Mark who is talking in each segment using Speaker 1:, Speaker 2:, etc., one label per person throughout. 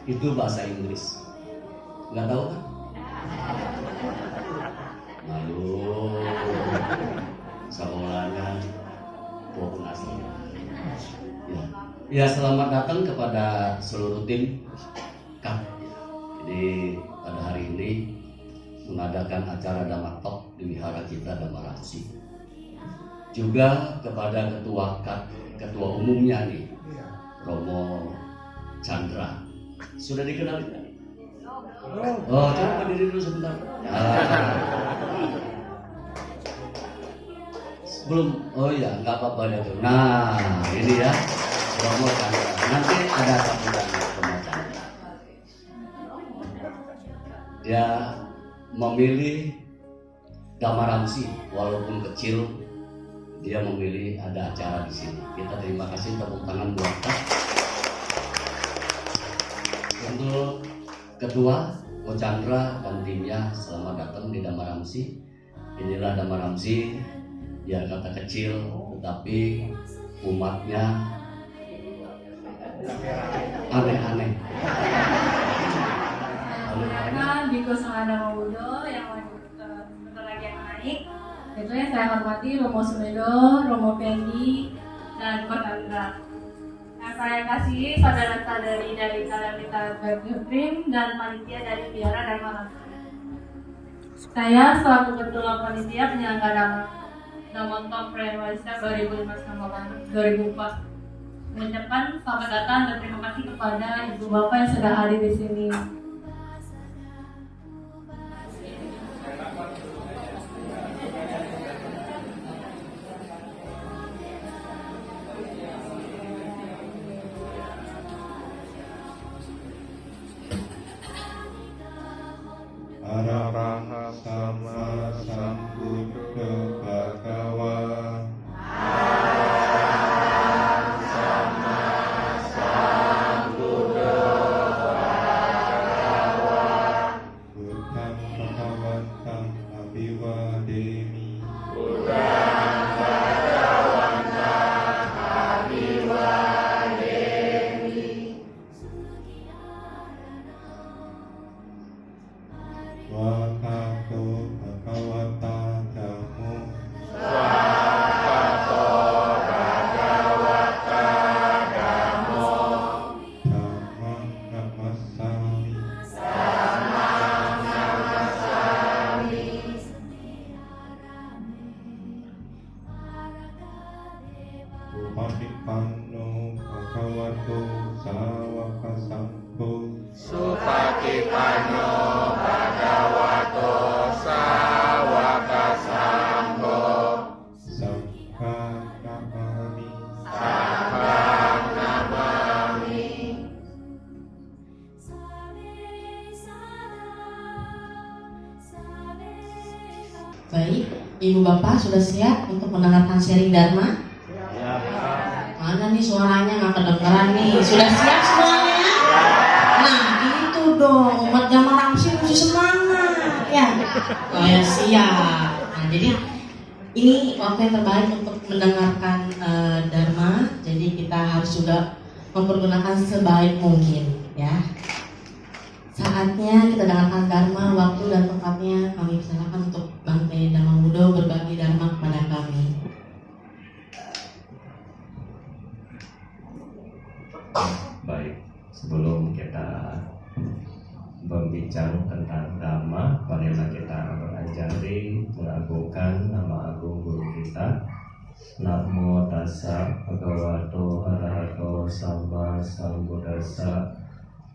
Speaker 1: itu bahasa Inggris. Nggak tahu kan? Malu. Sekolahnya walaupun asli. Ya, selamat datang kepada seluruh tim KAP. Jadi pada hari ini mengadakan acara Dhamma Talk di wihara kita Dhamma Ramsi. Juga kepada ketua KAP, ketua umumnya nih, Romo Chandra. Sudah dikenal kan? Oh, coba berdiri dulu sebentar. Belum, oh ya, nggak apa-apa ya tuh. Nah, ini ya, Romo Chandra. Nanti ada sambutannya Romo Chandra. Dia memilih Dhamma Ramsi, walaupun kecil, dia memilih ada acara di sini. Kita terima kasih, tepuk tangan buat Kak. Untuk ketua Ko Chandra dan timnya, selamat datang di Dhamma Ramsi. Inilah Dhamma Ramsi, ya kata kecil, tetapi umatnya aneh-aneh.
Speaker 2: Karena Biko Sangada Mawudo yang bentar lagi akan naik. Itu yang saya hormati Romo Sumedo, Romo Pendi, dan Ko Chandra. Yang saya kasih saudara-saudari dari Kalamita Dream dan panitia dari Biara Dhamma Ramsi. Saya selaku ketua panitia penyelenggara Dhamma Talk Prewasa 2004 mengucapkan selamat datang dan terima kasih kepada ibu bapak yang sudah hadir di sini.
Speaker 3: Arahato sama sambuddha bhagawa. Buddhang bhagawantam abhiwademi. Swakato bhagavata dhammo. Dhammang namasami. Supatipanno bhagavato sawaka sangho.
Speaker 4: Supatipanno bhagavato sawaka sangho.
Speaker 3: Sangghang namami.
Speaker 4: Sanghang namami.
Speaker 5: Baik, Ibu Bapak sudah siap untuk mendengarkan sharing Dharma? Mana nih suaranya nggak kedengeran nih? Sudah siap semuanya? Nah, itu dong, umat Dhamma Ramsi mesti semangat ya. Oh ya siap. Nah, jadi ini waktu yang terbaik untuk mendengarkan Dharma. Jadi kita harus juga mempergunakan sebaik mungkin ya. Saatnya kita dengarkan Dharma, waktu dan tempatnya kami persilakan untuk Bante Dhamma Mudo berbagi Dharma kepada kami.
Speaker 6: Baik, sebelum kita berbicara tentang Dhamma, marilah kita berajari mengagungkan nama agung guru kita. Namo tassa bhagavato arahato sama sambuddhassa.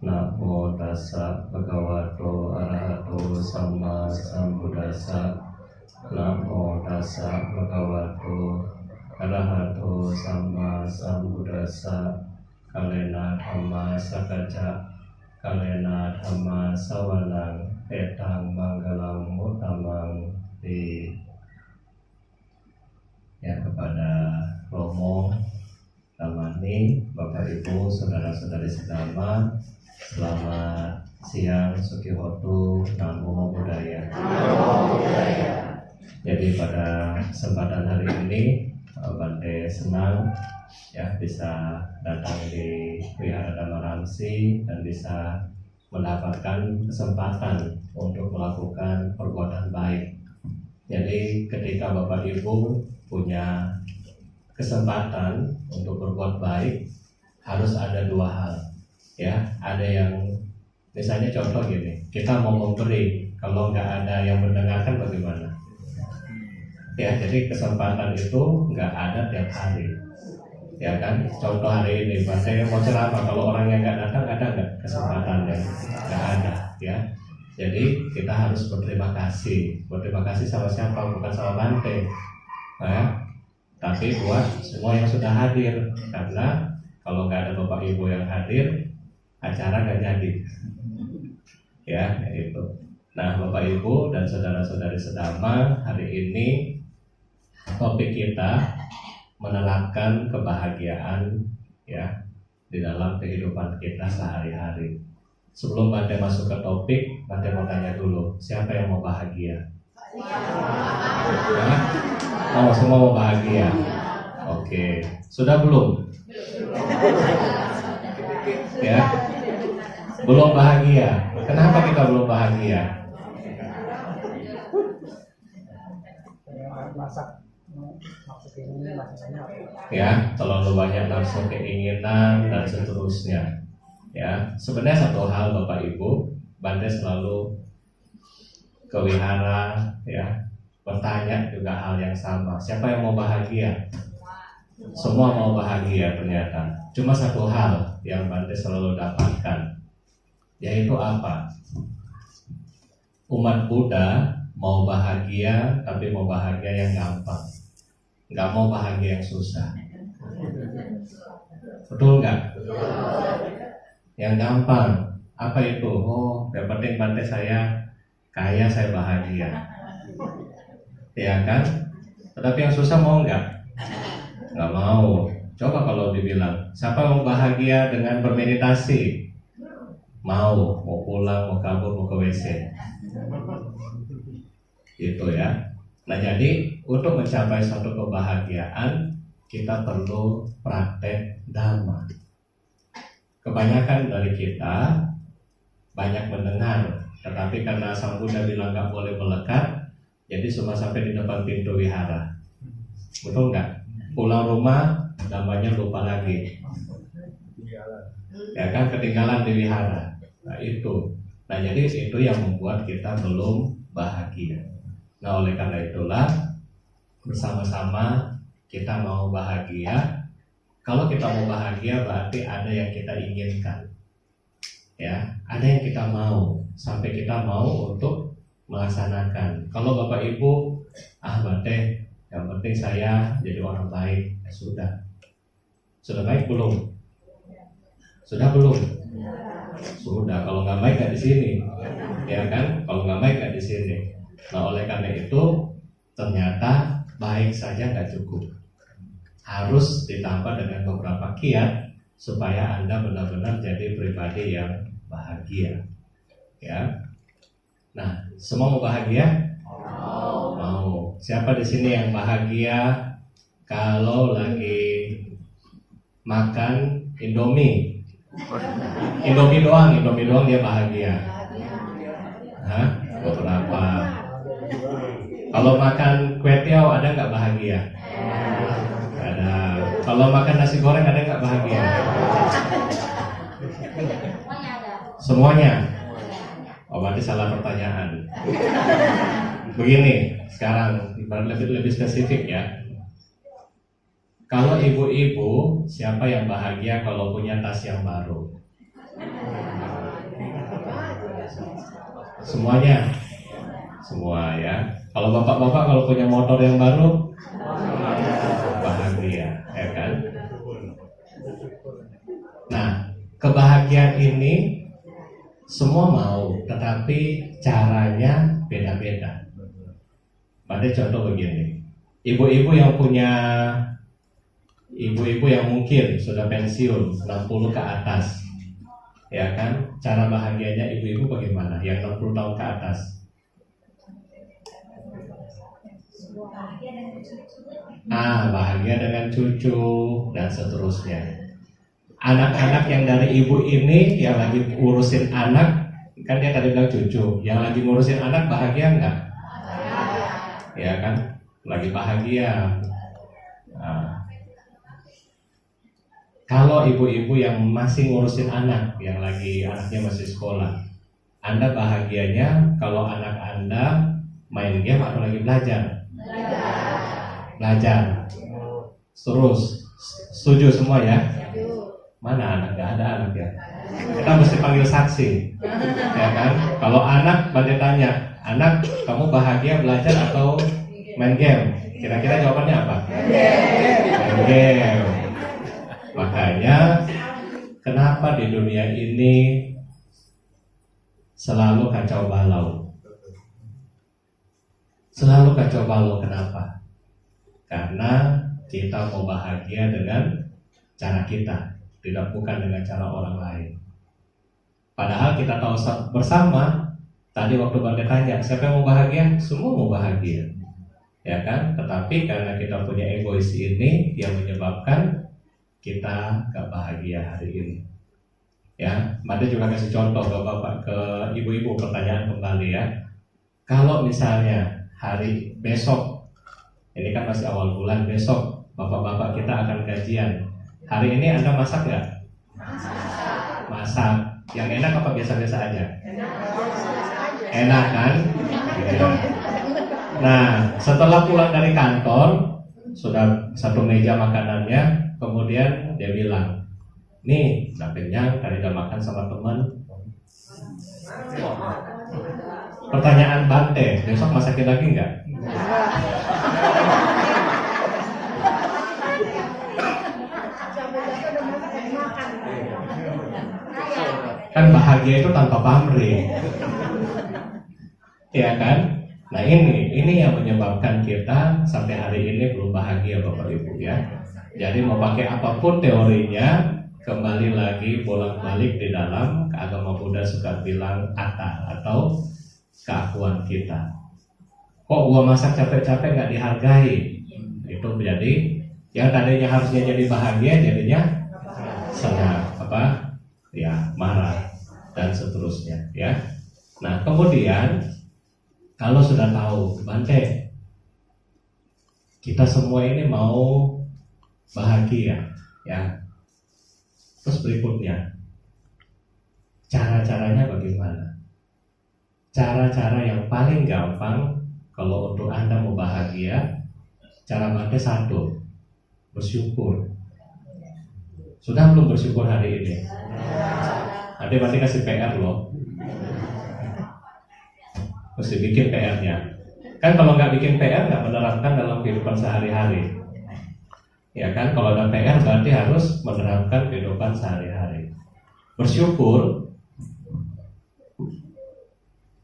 Speaker 6: Namo tassa bhagavato arahato sama sambuddhassa. Namo tassa bhagavato arahato sama sambuddhassa. Kalena dhamma sakaja, kalena dhamma sawanang, petang manggalang mutamang. Di ya kepada Romo Damani, Bapak Ibu, saudara-saudari sedama, selamat siang, Sukihotu, Namo Buddhaya. Jadi pada kesempatan hari ini Bante senang ya bisa datang di Wihara Dhamma Ramsi dan bisa mendapatkan kesempatan untuk melakukan perbuatan baik. Jadi ketika Bapak Ibu punya kesempatan untuk berbuat baik, harus ada dua hal ya. Ada yang misalnya contoh gini, kita mau memberi, kalau nggak ada yang mendengarkan bagaimana? Ya, jadi kesempatan itu nggak ada tiap hari, ya kan? Contoh hari ini, Bante mau ceramah, kalau orang yang nggak datang ada nggak kesempatannya? Nggak ada, ya. Jadi kita harus berterima kasih sama siapa? Bukan sama Bante, ya. Tapi buat semua yang sudah hadir, karena kalau nggak ada Bapak Ibu yang hadir, acara nggak jadi, ya itu. Nah, Bapak Ibu dan saudara-saudari sedama, hari ini topik kita menerapkan kebahagiaan ya di dalam kehidupan kita sehari-hari. Sebelum Bante masuk ke topik, Bante mau tanya dulu, siapa yang mau bahagia? Ya? Oh, semua mau bahagia. Oke, sudah belum? Ya, belum bahagia. Kenapa kita belum bahagia? Ya, terlalu banyak nafsu keinginan dan seterusnya. Ya, sebenarnya satu hal Bapak Ibu, Bante selalu ke wihara ya, bertanya juga hal yang sama. Siapa yang mau bahagia? Semua mau bahagia ternyata. Cuma satu hal yang Bante selalu dapatkan, yaitu apa? Umat Buddha mau bahagia, tapi mau bahagia yang gampang, nggak mau bahagia yang susah. Betul nggak? Yang gampang, apa itu? Oh, yang penting Bante saya kaya, saya bahagia, ya kan? Tetapi yang susah mau nggak? Nggak mau. Coba kalau dibilang, siapa mau bahagia dengan bermeditasi? Mau pulang, mau kabur, mau ke WC. Itu ya. Nah, jadi untuk mencapai suatu kebahagiaan, kita perlu praktek Dhamma. Kebanyakan dari kita banyak mendengar, tetapi karena Sang Buddha bilang nggak boleh melekat, jadi cuma sampai di depan pintu wihara. Betul nggak? Pulang rumah, namanya lupa lagi. Ya kan, ketinggalan di wihara. Nah itu. Nah jadi itu yang membuat kita belum bahagia. Nah oleh karena itulah bersama-sama kita mau bahagia. Kalau kita mau bahagia berarti ada yang kita inginkan. Ya, ada yang kita mau, sampai kita mau untuk melaksanakan. Kalau Bapak Ibu, Bante, yang penting saya jadi orang baik, ya sudah. Sudah baik belum? Sudah belum? Sudah. Kalau nggak baik nggak di sini, ya kan? Kalau nggak baik nggak di sini. Nah oleh karena itu ternyata baik saja nggak cukup. Harus ditambah dengan beberapa kiat supaya Anda benar-benar jadi pribadi yang bahagia. Ya. Nah, semua mau bahagia? Mau. Siapa di sini yang bahagia kalau lagi makan Indomie? Indomie doang dia bahagia. Hah? Beberapa. Kalau makan kue tiaw ada nggak bahagia? Ada. Kalau makan nasi goreng ada nggak bahagia? Semuanya. Oh, berarti salah pertanyaan. Begini, sekarang lebih spesifik ya. Kalau ibu-ibu, siapa yang bahagia kalau punya tas yang baru? Semuanya. Semua ya. Kalau bapak-bapak kalau punya motor yang baru, bahagia, ya kan? Nah, kebahagiaan ini semua mau, tetapi caranya beda-beda. Pada contoh begini, ibu-ibu yang mungkin sudah pensiun 60 ke atas, ya kan? Cara bahagianya ibu-ibu bagaimana? Yang 60 tahun ke atas, Bahagia dengan cucu dan seterusnya. Anak-anak yang dari ibu ini yang lagi ngurusin anak, kan dia tadi bilang cucu, yang lagi ngurusin anak bahagia nggak? Ya kan, lagi bahagia. Nah, kalau ibu-ibu yang masih ngurusin anak, yang lagi anaknya masih sekolah, Anda bahagianya kalau anak Anda main game atau lagi belajar? Belajar. Terus, setuju semua ya? Mana anak? Gak ada anak ya? Kita mesti panggil saksi, ya kan? Kalau anak, Bante tanya, anak, kamu bahagia belajar atau main game? Kira-kira jawabannya apa? Main game. Makanya, kenapa di dunia ini selalu kacau balau? Selalu kacau balau, kenapa? Karena kita mau bahagia dengan cara kita, tidak bukan dengan cara orang lain. Padahal kita tahu bersama, tadi waktu Bante tanya, siapa yang mau bahagia? Semua mau bahagia, ya kan? Tetapi karena kita punya egois ini yang menyebabkan kita gak bahagia hari ini. Ya, Bante juga kasih contoh ke bapak, ke ibu-ibu, pertanyaan kembali ya. Kalau misalnya hari besok, ini kan masih awal bulan, besok bapak-bapak kita akan gajian. Hari ini Anda masak nggak? Masak. Yang enak apa biasa-biasa aja? Enak kan? Ya. Nah, setelah pulang dari kantor, sudah satu meja makanannya, kemudian dia bilang, nih, udah kenyang, tadi udah makan sama teman. Pertanyaan Bante, besok masakin lagi nggak? Kan bahagia itu tanpa pamrih, ya kan? Nah ini yang menyebabkan kita sampai hari ini belum bahagia, Bapak Ibu ya. Jadi mau pakai apapun teorinya, kembali lagi bolak-balik di dalam agama Buddha suka bilang atta atau keakuan kita. Kok gua masak capek-capek nggak dihargai? Itu menjadi yang tadinya harusnya jadi bahagia jadinya senang, ya marah dan seterusnya ya. Nah kemudian kalau sudah tahu Bante, kita semua ini mau bahagia ya. Terus berikutnya, cara-caranya bagaimana? Cara-cara yang paling gampang kalau untuk Anda mau bahagia, cara Bante satu, bersyukur. Sudah belum bersyukur hari ini? Nanti Bante kasih PR loh. Mesti bikin PR-nya. Kan kalau nggak bikin PR nggak menerapkan dalam kehidupan sehari-hari. Ya kan, kalau ada PR berarti harus menerapkan kehidupan sehari-hari. Bersyukur.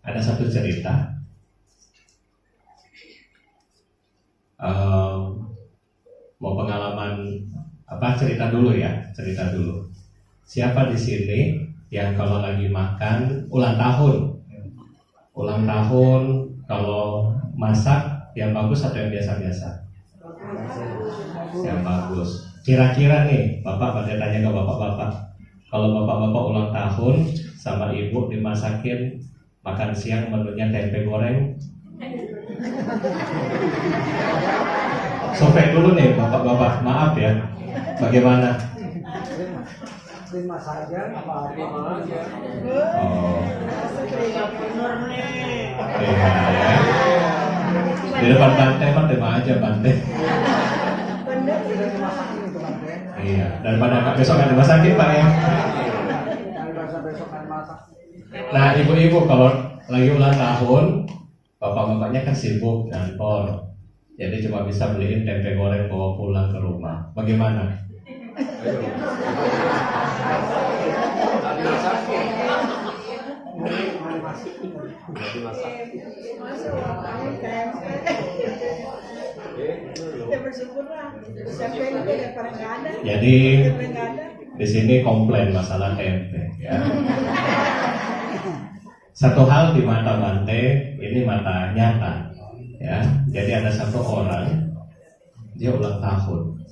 Speaker 6: Ada satu cerita. Mau pengalaman cerita dulu ya, cerita dulu. Siapa di sini yang kalau lagi makan ulang tahun kalau masak yang bagus atau yang biasa-biasa? Yang bagus. Kira-kira nih, Bapak pada tanya ke bapak-bapak, kalau bapak-bapak ulang tahun sama ibu dimasakin makan siang menunya tempe goreng, survei dulu nih bapak-bapak, maaf ya, bagaimana?
Speaker 7: Terima saja, apa-apa aja.
Speaker 6: Oh. Iya ya. Di depan Bante mah terima aja Bante. Iya, daripada besok nggak dimasakin Pak ya. Nah ibu-ibu kalau lagi ulang tahun, bapak-bapaknya kan sibuk kantor, jadi cuma bisa beliin tempe goreng bawa pulang ke rumah. Bagaimana? Jadi di sini komplain masalah tempe ya. Satu hal di mata Bante, ini mata nyata. Ya, jadi ada satu orang, dia ulang tahun.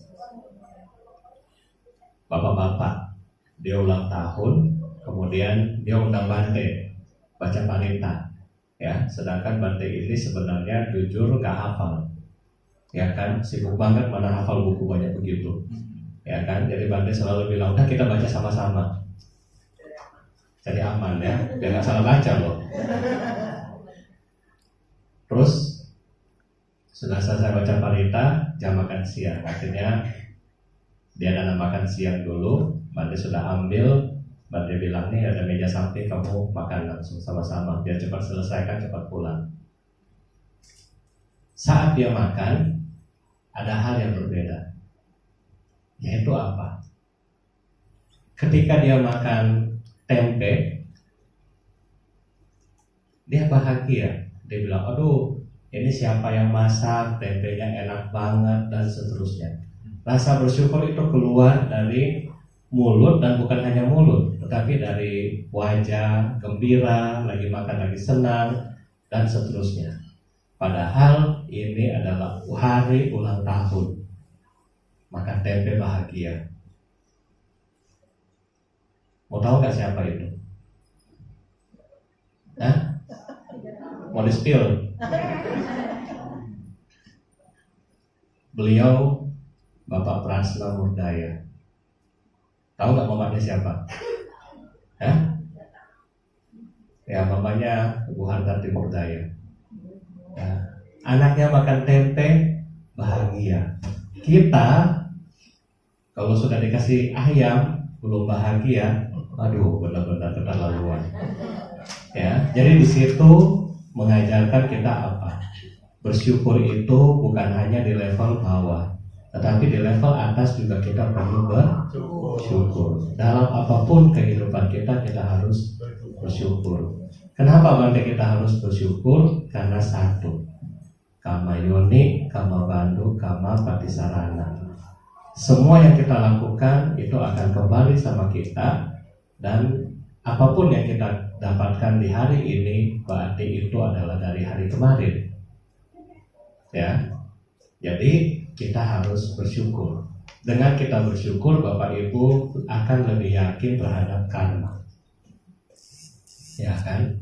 Speaker 6: Bapak-bapak, dia ulang tahun, kemudian dia undang Bante baca parita. Ya, sedangkan Bante ini sebenarnya jujur gak hafal. Ya kan, sibuk banget, mana hafal buku banyak begitu. Ya kan, jadi Bante selalu bilang, udah kita baca sama-sama. Jadi aman ya, biar gak salah baca loh. Terus sudah selesai baca parita, jam makan siang. Akhirnya dia ada makan siang dulu. Bante sudah ambil. Bante bilang, nih ada meja samping, kamu makan langsung sama-sama biar cepat selesaikan, cepat pulang. Saat dia makan, ada hal yang berbeda. Yaitu apa? Ketika dia makan tempe, dia bahagia. Dia bilang, aduh, ini siapa yang masak, tempenya enak banget, dan seterusnya. Rasa bersyukur itu keluar dari mulut, dan bukan hanya mulut, tetapi dari wajah, gembira, lagi makan, lagi senang, dan seterusnya. Padahal ini adalah hari ulang tahun. Makan tempe bahagia. Mau tahu gak siapa itu? Hah? Mau di-spill? Beliau Bapak Prasna Murdaya. Tahu gak mamanya siapa? Hah? Ya, mamanya Ibu Hartati Murdaya. Ya. Anaknya makan tempe bahagia. Kita kalau sudah dikasih ayam belum bahagia, aduh benar-benar keterlaluan. Ya, jadi di situ mengajarkan kita apa? Bersyukur itu bukan hanya di level bawah, tetapi di level atas juga kita perlu bersyukur. Dalam apapun kehidupan kita harus bersyukur. Kenapa Bante kita harus bersyukur? Karena satu, kama yoni, kama bandu, kama patisarana. Semua yang kita lakukan itu akan kembali sama kita, dan apapun yang kita dapatkan di hari ini berarti itu adalah dari hari kemarin. Ya, jadi kita harus bersyukur. Dengan kita bersyukur, Bapak Ibu akan lebih yakin terhadap karma. Ya kan?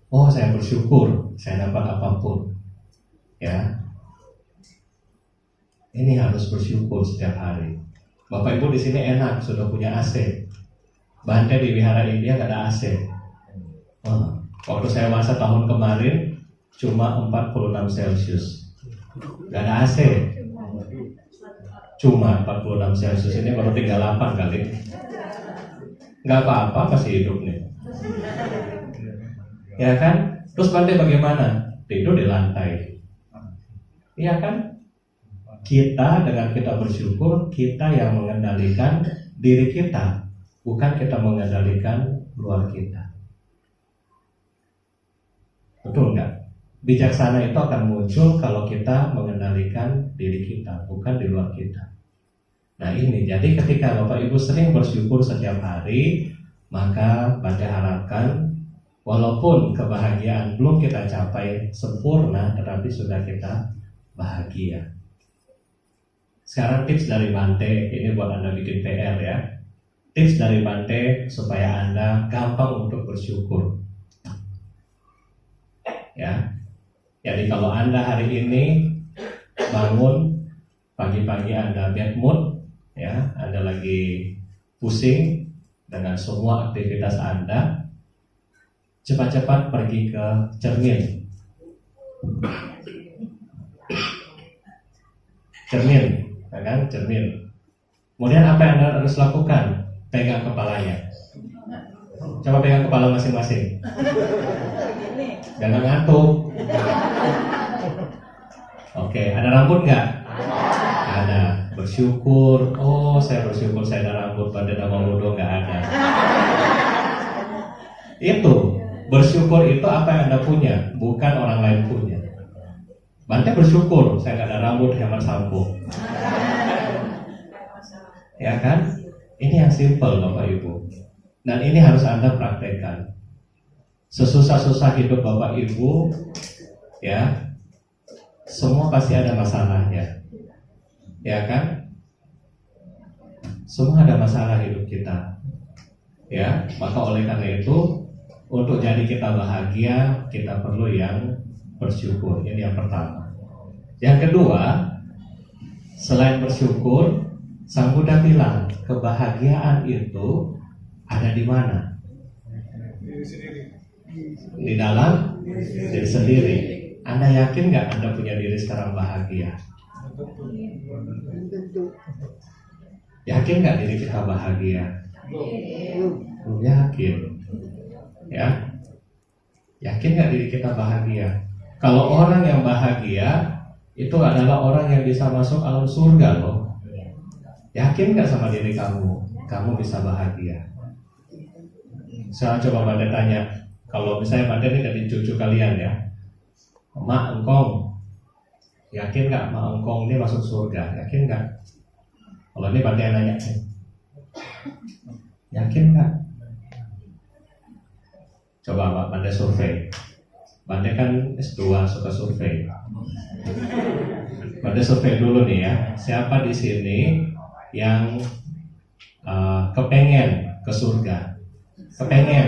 Speaker 6: Oh, saya bersyukur, saya dapat apapun. Ya, ini harus bersyukur setiap hari. Bapak Ibu di sini enak, sudah punya AC. Bante di Wihara India gak ada AC. Waktu saya masa tahun kemarin cuma 46 Celcius. Gak ada AC. Cuma 46 Celcius, ini baru 38 kali. Gak apa-apa, masih hidup nih. Ya kan? Terus Bante bagaimana? Tidur di lantai. Iya kan? Kita dengan kita bersyukur, kita yang mengendalikan diri kita, bukan kita mengendalikan luar kita. Betul nggak? Bijaksana itu akan muncul kalau kita mengendalikan diri kita, bukan di luar kita. Nah ini, jadi ketika Bapak Ibu sering bersyukur setiap hari, maka Bante harapkan walaupun kebahagiaan belum kita capai sempurna, tetapi sudah kita bahagia. Sekarang tips dari Bante, ini buat Anda bikin PR ya. Tips dari Bante supaya Anda gampang untuk bersyukur. Ya. Jadi kalau Anda hari ini bangun pagi-pagi Anda bad mood, ya, Anda lagi pusing dengan semua aktivitas Anda, cepat-cepat pergi ke cermin. Cermin, ya kan? Cermin. Kemudian apa yang Anda harus lakukan? Pegang kepalanya. Coba pegang kepala masing-masing. Jangan ngantuk. Oke, ada rambut nggak? Ada. Bersyukur. Oh, saya bersyukur saya ada rambut. Pada nama wudhu nggak ada. Itu bersyukur itu apa yang Anda punya, bukan orang lain punya. Bante bersyukur saya nggak ada rambut, hemat sampo. Ya kan? Ini yang simple Bapak Ibu. Dan ini harus Anda praktekkan. Sesusah-susah hidup Bapak Ibu, ya, semua pasti ada masalahnya, ya kan? Semua ada masalah hidup kita, ya. Maka oleh karena itu, untuk jadi kita bahagia, kita perlu yang bersyukur. Ini yang pertama. Yang kedua, selain bersyukur, Sang Buddha bilang kebahagiaan itu ada di mana? Di dalam diri sendiri. Anda yakin nggak Anda punya diri sekarang bahagia? Yakin nggak diri kita bahagia? Belum yakin. Ya, yakin nggak diri kita bahagia? Kalau orang yang bahagia itu adalah orang yang bisa masuk alam surga loh. Yakin nggak sama diri kamu? Kamu bisa bahagia? Saya coba Bante tanya, kalau misalnya Bante ini dari cucu kalian ya, Mak Engkong, yakin nggak Mak Engkong ini masuk surga? Yakin nggak? Kalau ini Bante yang nanya, yakin nggak? Coba Pak Bante survei. Bante kan S2 suka survei. Bante survei dulu nih ya. Siapa di sini yang kepengen ke surga? Kepengen?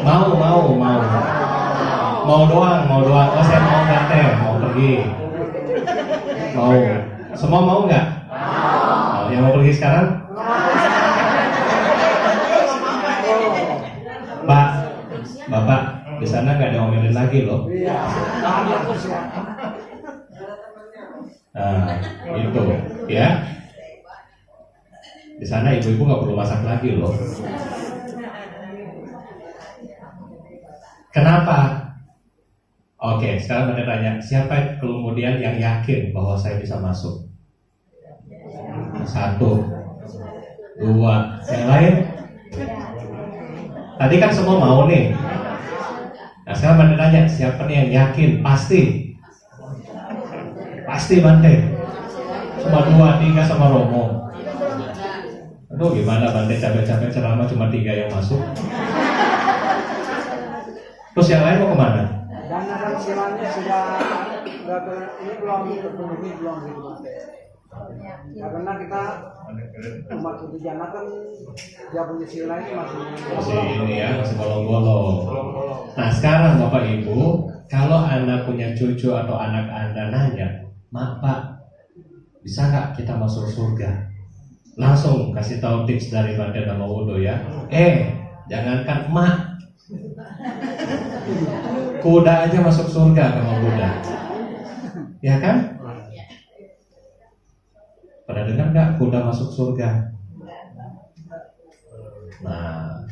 Speaker 6: Mau doang. Oh saya mau Bante, mau pergi. Mau. Semua mau nggak? Mau. Yang mau pergi sekarang? Pak, Bapak, di sana nggak ada omelin lagi loh. Nah, itu, ya. Di sana ibu-ibu nggak perlu masak lagi loh. Kenapa? Oke, sekarang Anda tanya, siapa kemudian yang yakin bahwa saya bisa masuk? 1, 2, yang lain? Tadi kan semua mau nih. Nah sekarang Bante tanya, siapa nih yang yakin? Pasti Bante. Cuma 2, 3 sama Romo. Aduh gimana Bante capek-capek ceramah cuma 3 yang masuk. Terus yang lain mau kemana?
Speaker 7: Dana dan semuanya sudah ini belum terpenuhi belum gitu Bante. Karena kita umat Sudijana kan dia punya sila ini masih
Speaker 6: ini ya, masih bolong-bolong. Nah sekarang Bapak Ibu, kalau Anda punya cucu atau anak Anda nanya, Mak Pak, bisa nggak kita masuk surga? Langsung kasih tahu tips dari Bante Dhamma-Wudhu ya. Jangankan emak, kuda aja masuk surga sama Buddha. Ya kan? Pernah dengar nggak kuda masuk surga? Nah,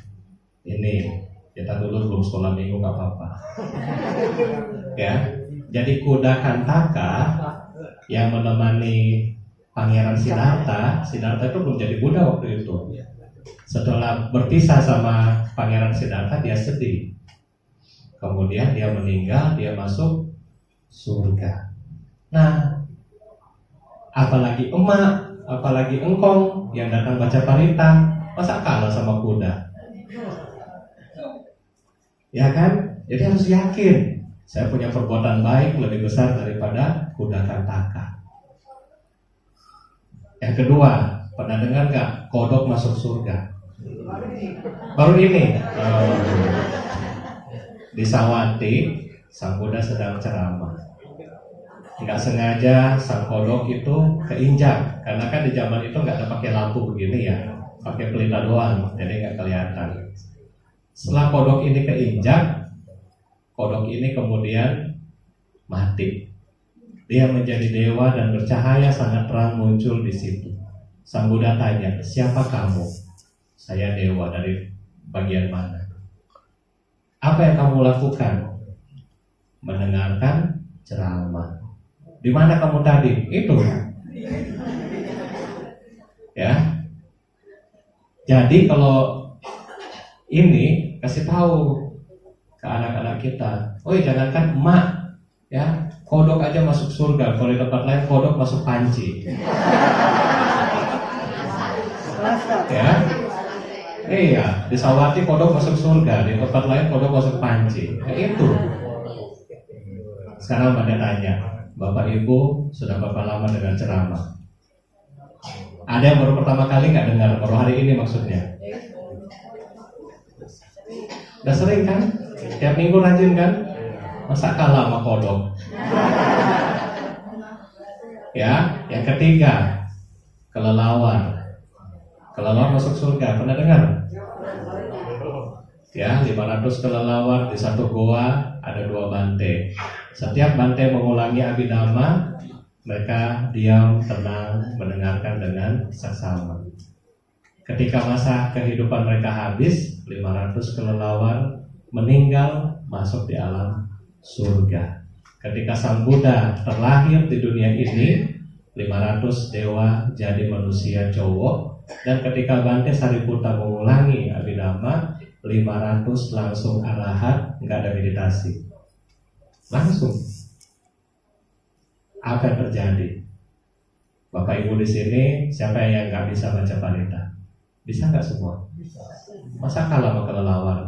Speaker 6: ini kita dulu belum sekolah minggu nggak apa-apa. Ya, jadi kuda Kantaka yang menemani Pangeran Siddhartha itu belum jadi Buddha waktu itu. Setelah berpisah sama Pangeran Siddhartha, dia sedih. Kemudian dia meninggal, dia masuk surga. Nah, apalagi emak, apalagi engkong yang datang baca parita, masa kalah sama kuda? Ya kan? Jadi harus yakin, saya punya perbuatan baik lebih besar daripada kuda Kantaka. Yang kedua, pernah dengar nggak kodok masuk surga? Baru ini di Sawati, Sang Buddha sedang ceramah. Nggak sengaja sang kodok itu keinjak, karena kan di zaman itu nggak ada pakai lampu begini ya, pakai pelita doang, jadi nggak kelihatan. Setelah kodok ini keinjak, kodok ini kemudian mati. Dia menjadi dewa dan bercahaya sangat terang muncul di situ. Sang Buddha tanya, siapa kamu? Saya dewa, dari bagian mana? Apa yang kamu lakukan? Mendengarkan ceramah. Di mana kamu tadi? Itu. Ya. Jadi kalau ini kasih tahu ke anak-anak kita, jangankan emak, ya, kodok aja masuk surga. Kalau di tempat lain kodok masuk panci. Ya. Iya, di Sawati kodok masuk surga, di tempat lain kodok masuk panci. Itu. Sekarang Bante tanya, Bapak Ibu sudah berapa lama dengan ceramah? Ada yang baru pertama kali nggak dengar, baru hari ini maksudnya? Udah sering kan? Tiap minggu rajin kan? Masa kalah sama kodok? Ya, yang ketiga, kelelawar. Kelelawar masuk surga, pernah dengar? Ya, 500 kelelawar di satu goa, ada 2 bante. Setiap bante mengulangi abhidhamma, mereka diam, tenang, mendengarkan dengan saksama. Ketika masa kehidupan mereka habis, 500 kelelawar meninggal masuk di alam surga. Ketika Sang Buddha terlahir di dunia ini, 500 dewa jadi manusia cowok. Dan ketika Bante Sariputta mengulangi abhidhamma, 500 langsung arahat, nggak ada meditasi. Langsung. Apa yang terjadi? Bapak Ibu di sini, siapa yang nggak bisa baca parita? Bisa nggak semua? Masa kalah sama kelelawar?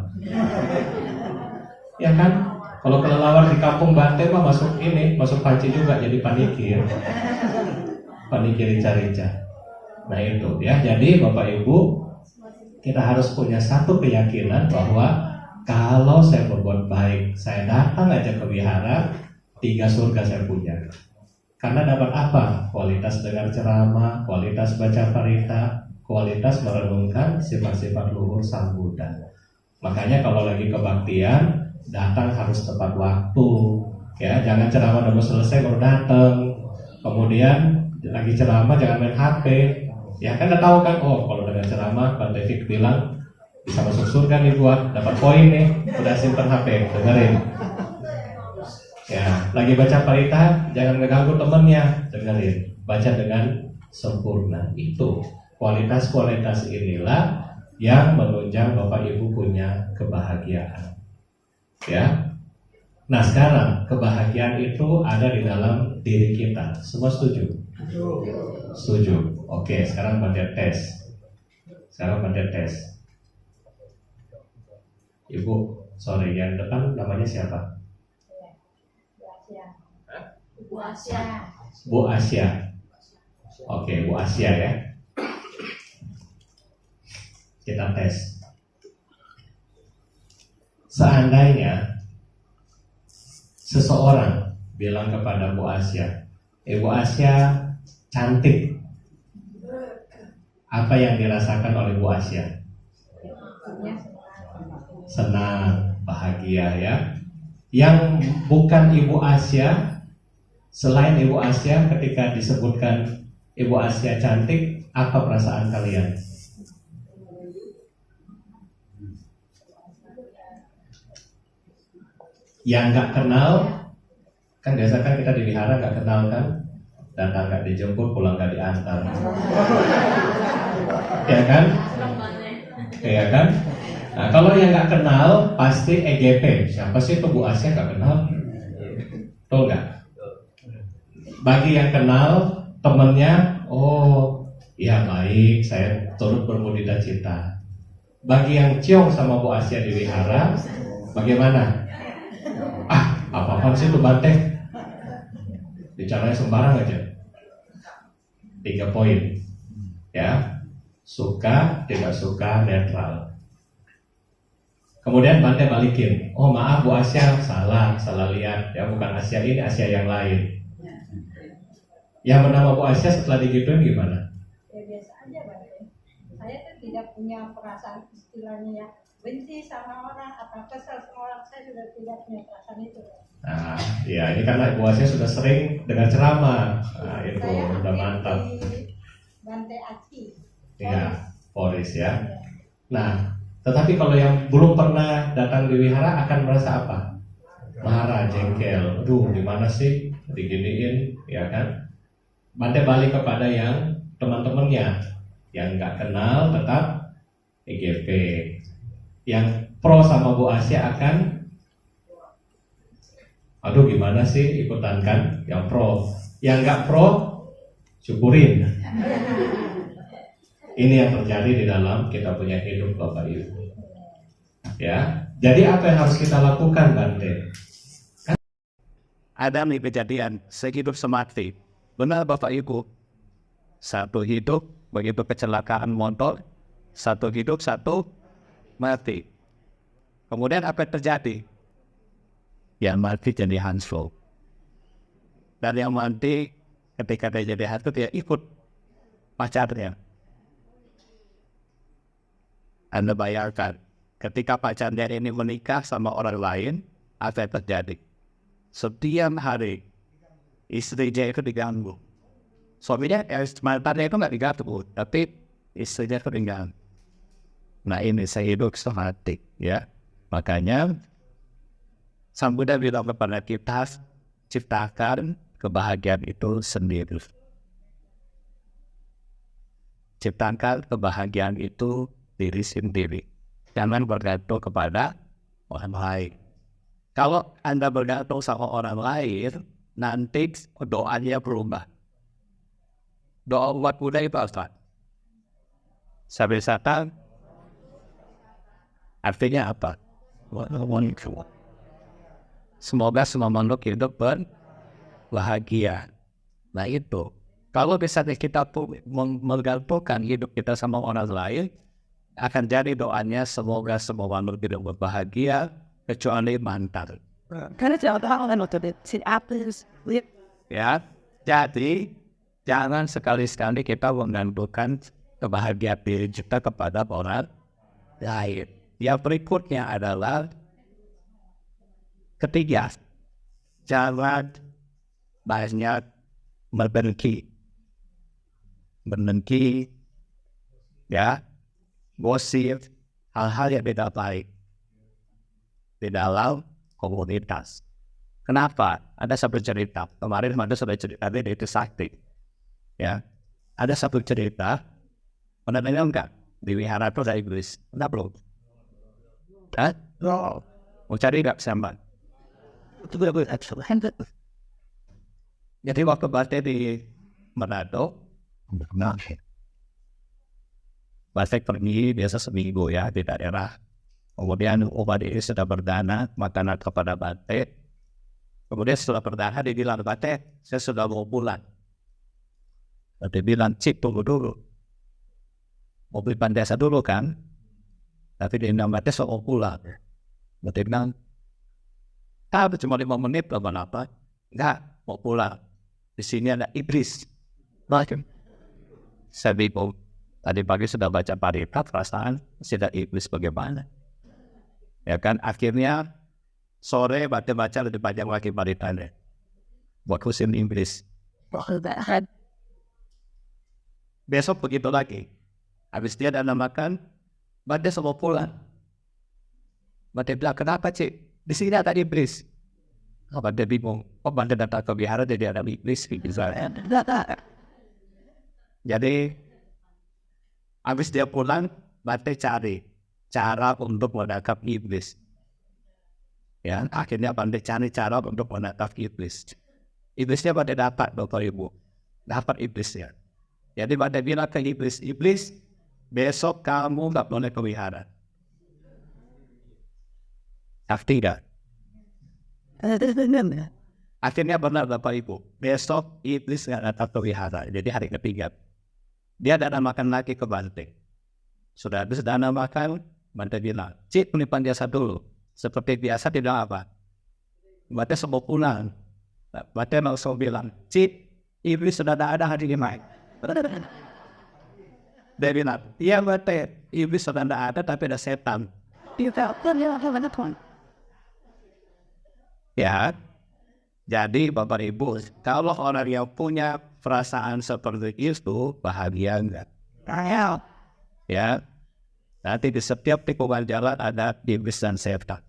Speaker 6: Ya kan? Kalau kelelawar di kampung Bante mah masuk panci juga jadi panikir. Panikir rica-rica. Nah itu ya. Jadi Bapak Ibu, kita harus punya satu keyakinan bahwa kalau saya berbuat baik, saya datang aja ke wihara, 3 surga saya punya. Karena dapat apa? Kualitas dengar ceramah, kualitas baca parita, kualitas merenungkan sifat-sifat luhur Sang Buddha. Makanya kalau lagi kebaktian, datang harus tepat waktu. Ya, jangan ceramah udah selesai baru datang. Kemudian lagi ceramah jangan main HP. Ya kan udah tahu kan, oh kalau dengan ceramah Bante Fik bilang bisa masuk surga nih buat dapat poin nih, udah simpen HP, dengerin. Ya, lagi baca parita jangan ngeganggu temennya, dengerin, baca dengan sempurna. Itu kualitas-kualitas inilah yang menunjang Bapak Ibu punya kebahagiaan. Ya. Nah sekarang kebahagiaan itu ada di dalam diri kita. Semua setuju? Setuju. Oke, sekarang Bante tes. Ibu, sorry, yang depan namanya siapa?
Speaker 8: Bu Asia.
Speaker 6: Bu Asia. Oke, Bu Asia ya. Kita tes. Seandainya seseorang bilang kepada Bu Asia, Bu Asia cantik, apa yang dirasakan oleh Bu Asia? Senang, bahagia ya. Yang bukan Ibu Asia, selain Ibu Asia, ketika disebutkan Ibu Asia cantik, apa perasaan kalian? Yang nggak kenal, kan biasa kan kita di wihara nggak kenal kan, datang nggak dijemput, pulang nggak diantar, ya kan? Ya kan? Nah kalau yang nggak kenal pasti EGP, siapa sih itu Bu Asia nggak kenal, betul nggak? Bagi yang kenal temennya, oh iya baik, saya turut bermudita cita. Bagi yang ciong sama Bu Asia di wihara, bagaimana? Apa-apaan sih lu Bante? Bicaranya sembarang aja. 3 poin. Ya. Suka, tidak suka, netral. Kemudian Bante balikin. Oh maaf Bu Asia, salah lihat. Ya bukan Asia ini, Asia yang lain. Yang bernama Bu Asia setelah digituin gimana?
Speaker 8: Ya biasa aja Bante. Saya tuh tidak punya perasaan istilahnya ya benci sama orang atau kesal sama orang, saya sudah tidak punya perasaan itu.
Speaker 6: Nah, ya ini karena Bu Asia sudah sering dengar ceramah. Nah, itu
Speaker 8: saya
Speaker 6: udah mantap.
Speaker 8: Bante Aci.
Speaker 6: Ya, Poris ya. Nah, tetapi kalau yang belum pernah datang di wihara akan merasa apa? Marah, jengkel. Aduh, gimana sih diginiin, ya kan? Bante balik kepada yang teman-temannya yang nggak kenal tetap EGP. Yang pro sama Bu Asia akan, aduh gimana sih ikutan kan? Yang pro, yang nggak pro syukurin. Ini yang terjadi di dalam kita punya hidup Bapak Ibu. Ya, jadi apa yang harus kita lakukan Bante? Kan
Speaker 4: ada nih kejadian sehidup semati. Benar Bapak Ibu? Satu hidup begitu kecelakaan motor, satu hidup satu mati. Kemudian apa yang terjadi? Yang mati jadi hancur. Dan yang mati ketika dia jadi hancur dia ikut pacarnya. Anda bayangkan, ketika pacarnya ini menikah sama orang lain, apa yang terjadi? Setiap hari istrinya itu diganggu. Suaminya, mantannya itu nggak diganggu, tapi istrinya itu diganggu. Nah ini sehidup semati, ya. Makanya Sang Buddha bilang kepada kita, ciptakan kebahagiaan itu sendiri. Ciptakan kebahagiaan itu diri sendiri. Jangan bergantung kepada orang lain. Kalau Anda bergantung sama orang lain, nanti doanya berubah. Doa umat Buddha itu apa? Sabesatan artinya apa? Semoga semua makhluk hidup bahagia. Nah itu. Kalau misalnya kita menggantungkan hidup kita sama orang lain, akan jadi doanya semoga semua makhluk hidup berbahagia, kecuali mantan. Ya, jadi jangan sekali-sekali kita menggantungkan kebahagiaan diri kita kepada orang lain. Yang berikutnya adalah ketiga, jangan banyak mendengki, ya, gosip, hal-hal yang tidak baik di dalam komunitas. Kenapa? Ada satu cerita. Kemarin ada satu cerita dari itu sakti. Ya, ada satu cerita. Pernah dengar enggak? Di wihara itu ada iblis. Pernah belum? Hah? Mau cari enggak sama? Jadi waktu Batek di Manado, Batek pergi biasa seminggu ya di daerah. Kemudian umat ini sudah berdana makanan kepada Batek. Kemudian setelah berdana dia bilang, Batek, saya sudah mau pulang. Dia bilang, Cik, tunggu dulu. Mau beli pandesa dulu kan? Tapi dia bilang, Batek saya mau pulang. Batek bilang, cuma 5 menit apa? Enggak, mau pulang. Di sini ada iblis. Saya bingung. Tadi pagi sudah baca parita, perasaan sudah iblis bagaimana? Ya kan, akhirnya sore baca lebih panjang lagi paritanya. Buat kusin iblis. Besok begitu lagi. Habis dia ada makan, Bapak semua pulang. Bapak bilang, kenapa Cik? Di sini ada iblis. Bapak bingung. Bapak datang ke wihara jadi ada iblis. Jadi habis dia pulang, Bapak cari cara untuk menangkap iblis. Ya, akhirnya Bapak cari cara untuk menangkap iblis. Iblisnya Bapak dapat, Bapak Ibu. Dapat iblisnya. Jadi Bapak bilang ke iblis, besok kamu nggak boleh ke wihara. Tidak. Akhirnya benar Bapak Ibu. Besok iblis nggak datang ke wihara. Jadi hari ketiga. Dia dana makan lagi ke Bante. Sudah habis dana makan, Bante bilang, Cik, penimpan jasa dulu. Seperti biasa dia bilang apa? Bante semua pulang. Bante langsung bilang, Cik, iblis sudah ada hari ini. Dia bilang, iya Bante, iblis sudah ada tapi ada setan. Ya, jadi Bapak Ibu, kalau orang yang punya perasaan seperti itu, bahagia enggak? Ya, nanti di setiap tikungan jalan ada iblis dan setan.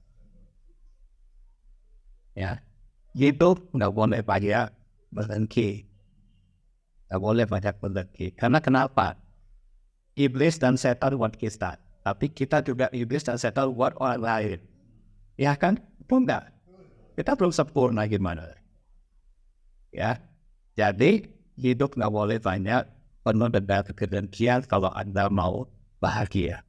Speaker 4: Ya, gitu nggak boleh banyak berhenti, nggak boleh banyak berhenti. Karena kenapa? Iblis dan setan buat kita, tapi kita juga iblis dan setan buat orang lain. Ya kan? Enggak. Kita belum sempurna gimana? Ya, jadi hidup nggak boleh banyak penuh dengan kedengkian kalau Anda mau bahagia.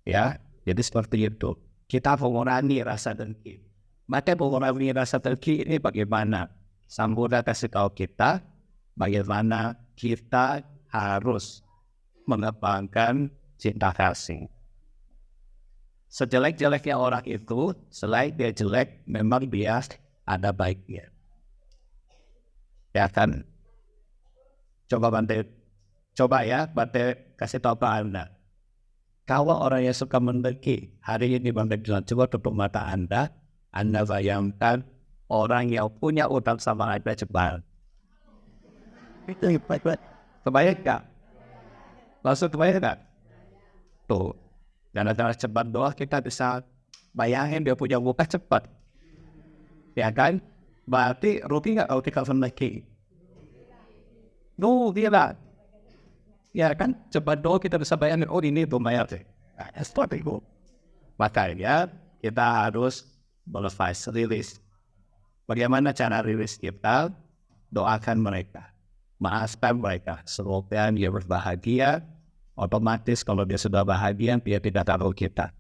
Speaker 4: Ya, jadi seperti itu. kita mengurangi rasa dengki. Maka mengurangi rasa dengki ini bagaimana? Sang Buddha kasih tahu kita bagaimana kita harus mengembangkan cinta kasih. Sejelek-jeleknya orang itu, selain dia jelek, memang dia ada baiknya. Ya kan? Coba Bante kasih tahu ke Anda. Kalau orang yang suka mendengki, hari ini Bante bilang, coba tutup mata Anda bayangkan orang yang punya utang sama Anda cepat. Kebayang gak? Maksud kebayang gak? Tuh, dan antara cepat doang kita bisa bayangin dia punya muka cepat. Ya kan? Berarti rugi gak kalau kita mendengki? Tidak. Ya kan, cepat doang kita bisa bayangin, oh ini lumayan sih. Nah, seperti itu. Makanya kita harus melepas, rilis. Bagaimana cara rilis kita? Doakan mereka. Maafkan mereka. Semoga dia berbahagia. Otomatis kalau dia sudah bahagia, dia tidak ganggu kita.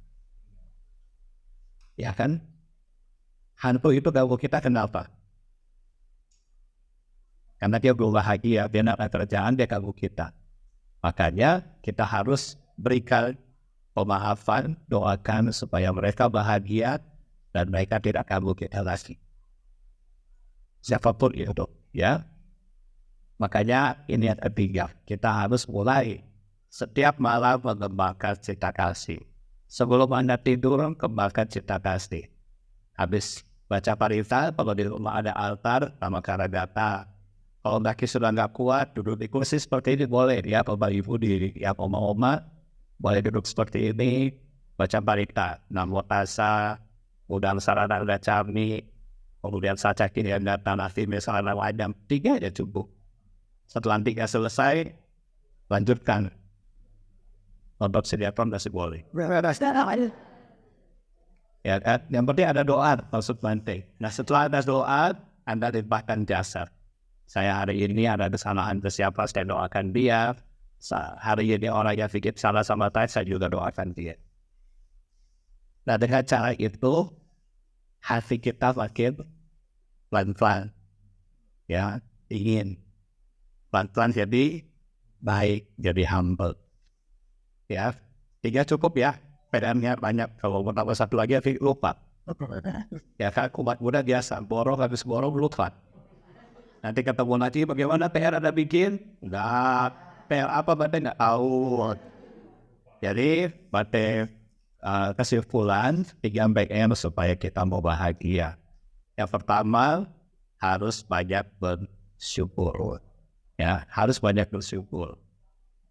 Speaker 4: Ya kan? Hantu itu ganggu kita kenapa? Karena dia berbahagia, dia tidak ada kerjaan, dia ganggu kita. Makanya kita harus berikan pemaafan, doakan supaya mereka bahagia dan mereka tidak ganggu kita lagi. Siapapun itu, ya. Makanya ini yang ketiga, kita harus mulai setiap malam mengembangkan cinta kasih. Sebelum Anda tidur, kembangkan cinta kasih. Habis baca parita, kalau di rumah ada altar, sama Karagata. Kalau kaki sudah nggak kuat, duduk di kursi seperti ini boleh. Ya, Bapak Ibu di yang oma-oma, boleh duduk seperti ini, baca parita. Namo tassa, udang sarana gacchami, kemudian saca kiri yang datang, nasi misalnya wajam. 3 aja cukup. Setelah 3 selesai, lanjutkan. Nonton sinetron masih boleh. Ya kan? Yang penting ada doa, maksud penting. Nah setelah ada doa, Anda limpahkan jasa. Saya hari ini ada kesalahan ke siapa, saya doakan dia. Hari ini orang yang bikin salah sama saya juga doakan dia. Nah dengan cara itu, hati kita makin pelan-pelan. Ya, ingin pelan-pelan jadi baik, jadi humble. Ya, 3 cukup ya. PR-nya banyak. Kalau mau tambah 1 lagi, lupa. Ya kan, umat Buddha biasa. Habis borong, lupa. Nanti ketemu lagi, bagaimana PR Anda bikin? Enggak. PR apa Bante nggak tahu. Jadi, Bante kesimpulan 3 PM supaya kita mau bahagia. Yang pertama, harus banyak bersyukur. Ya, harus banyak bersyukur.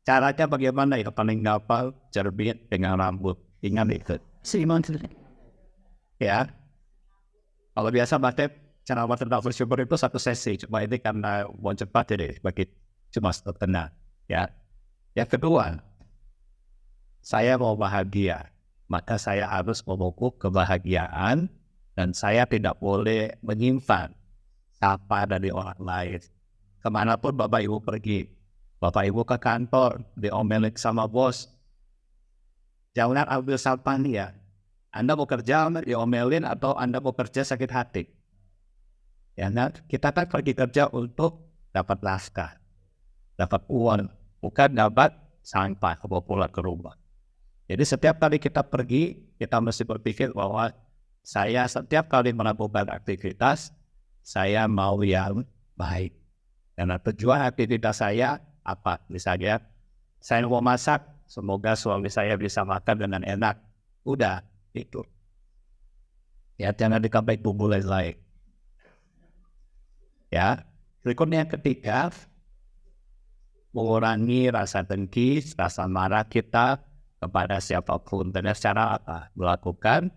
Speaker 4: Caranya bagaimana? Yang paling gampang, cermin dengan rambut. Ingat itu. Ya. Kalau biasa Bante, cara tentang bersyukur itu 1 sesi. Cuma ini karena mau cepat jadi bagi cuma setengah. Ya. Yang kedua, saya mau bahagia. Maka saya harus memupuk kebahagiaan. Dan saya tidak boleh menyimpan apa dari orang lain. Kemanapun Bapak Ibu pergi. Bapak Ibu ke kantor, diomelin sama bos. Jangan ambil sampah nih ya. Anda mau kerja, diomelin, atau Anda mau kerja sakit hati. Ya, nah, kita kan pergi kerja untuk dapat naskah, dapat uang, bukan dapat sampah bawa pulang ke rumah. Jadi setiap kali kita pergi, kita mesti berpikir bahwa saya setiap kali melakukan aktivitas, saya mau yang baik. Karena tujuan aktivitas saya apa? Misalnya, saya mau masak, semoga suami saya bisa makan dengan enak. Udah, itu. Ya, jangan ditambah bumbu lain-lain. Ya, berikutnya yang ketiga, mengurangi rasa dengki, rasa marah kita kepada siapapun. Dengan cara apa? Melakukan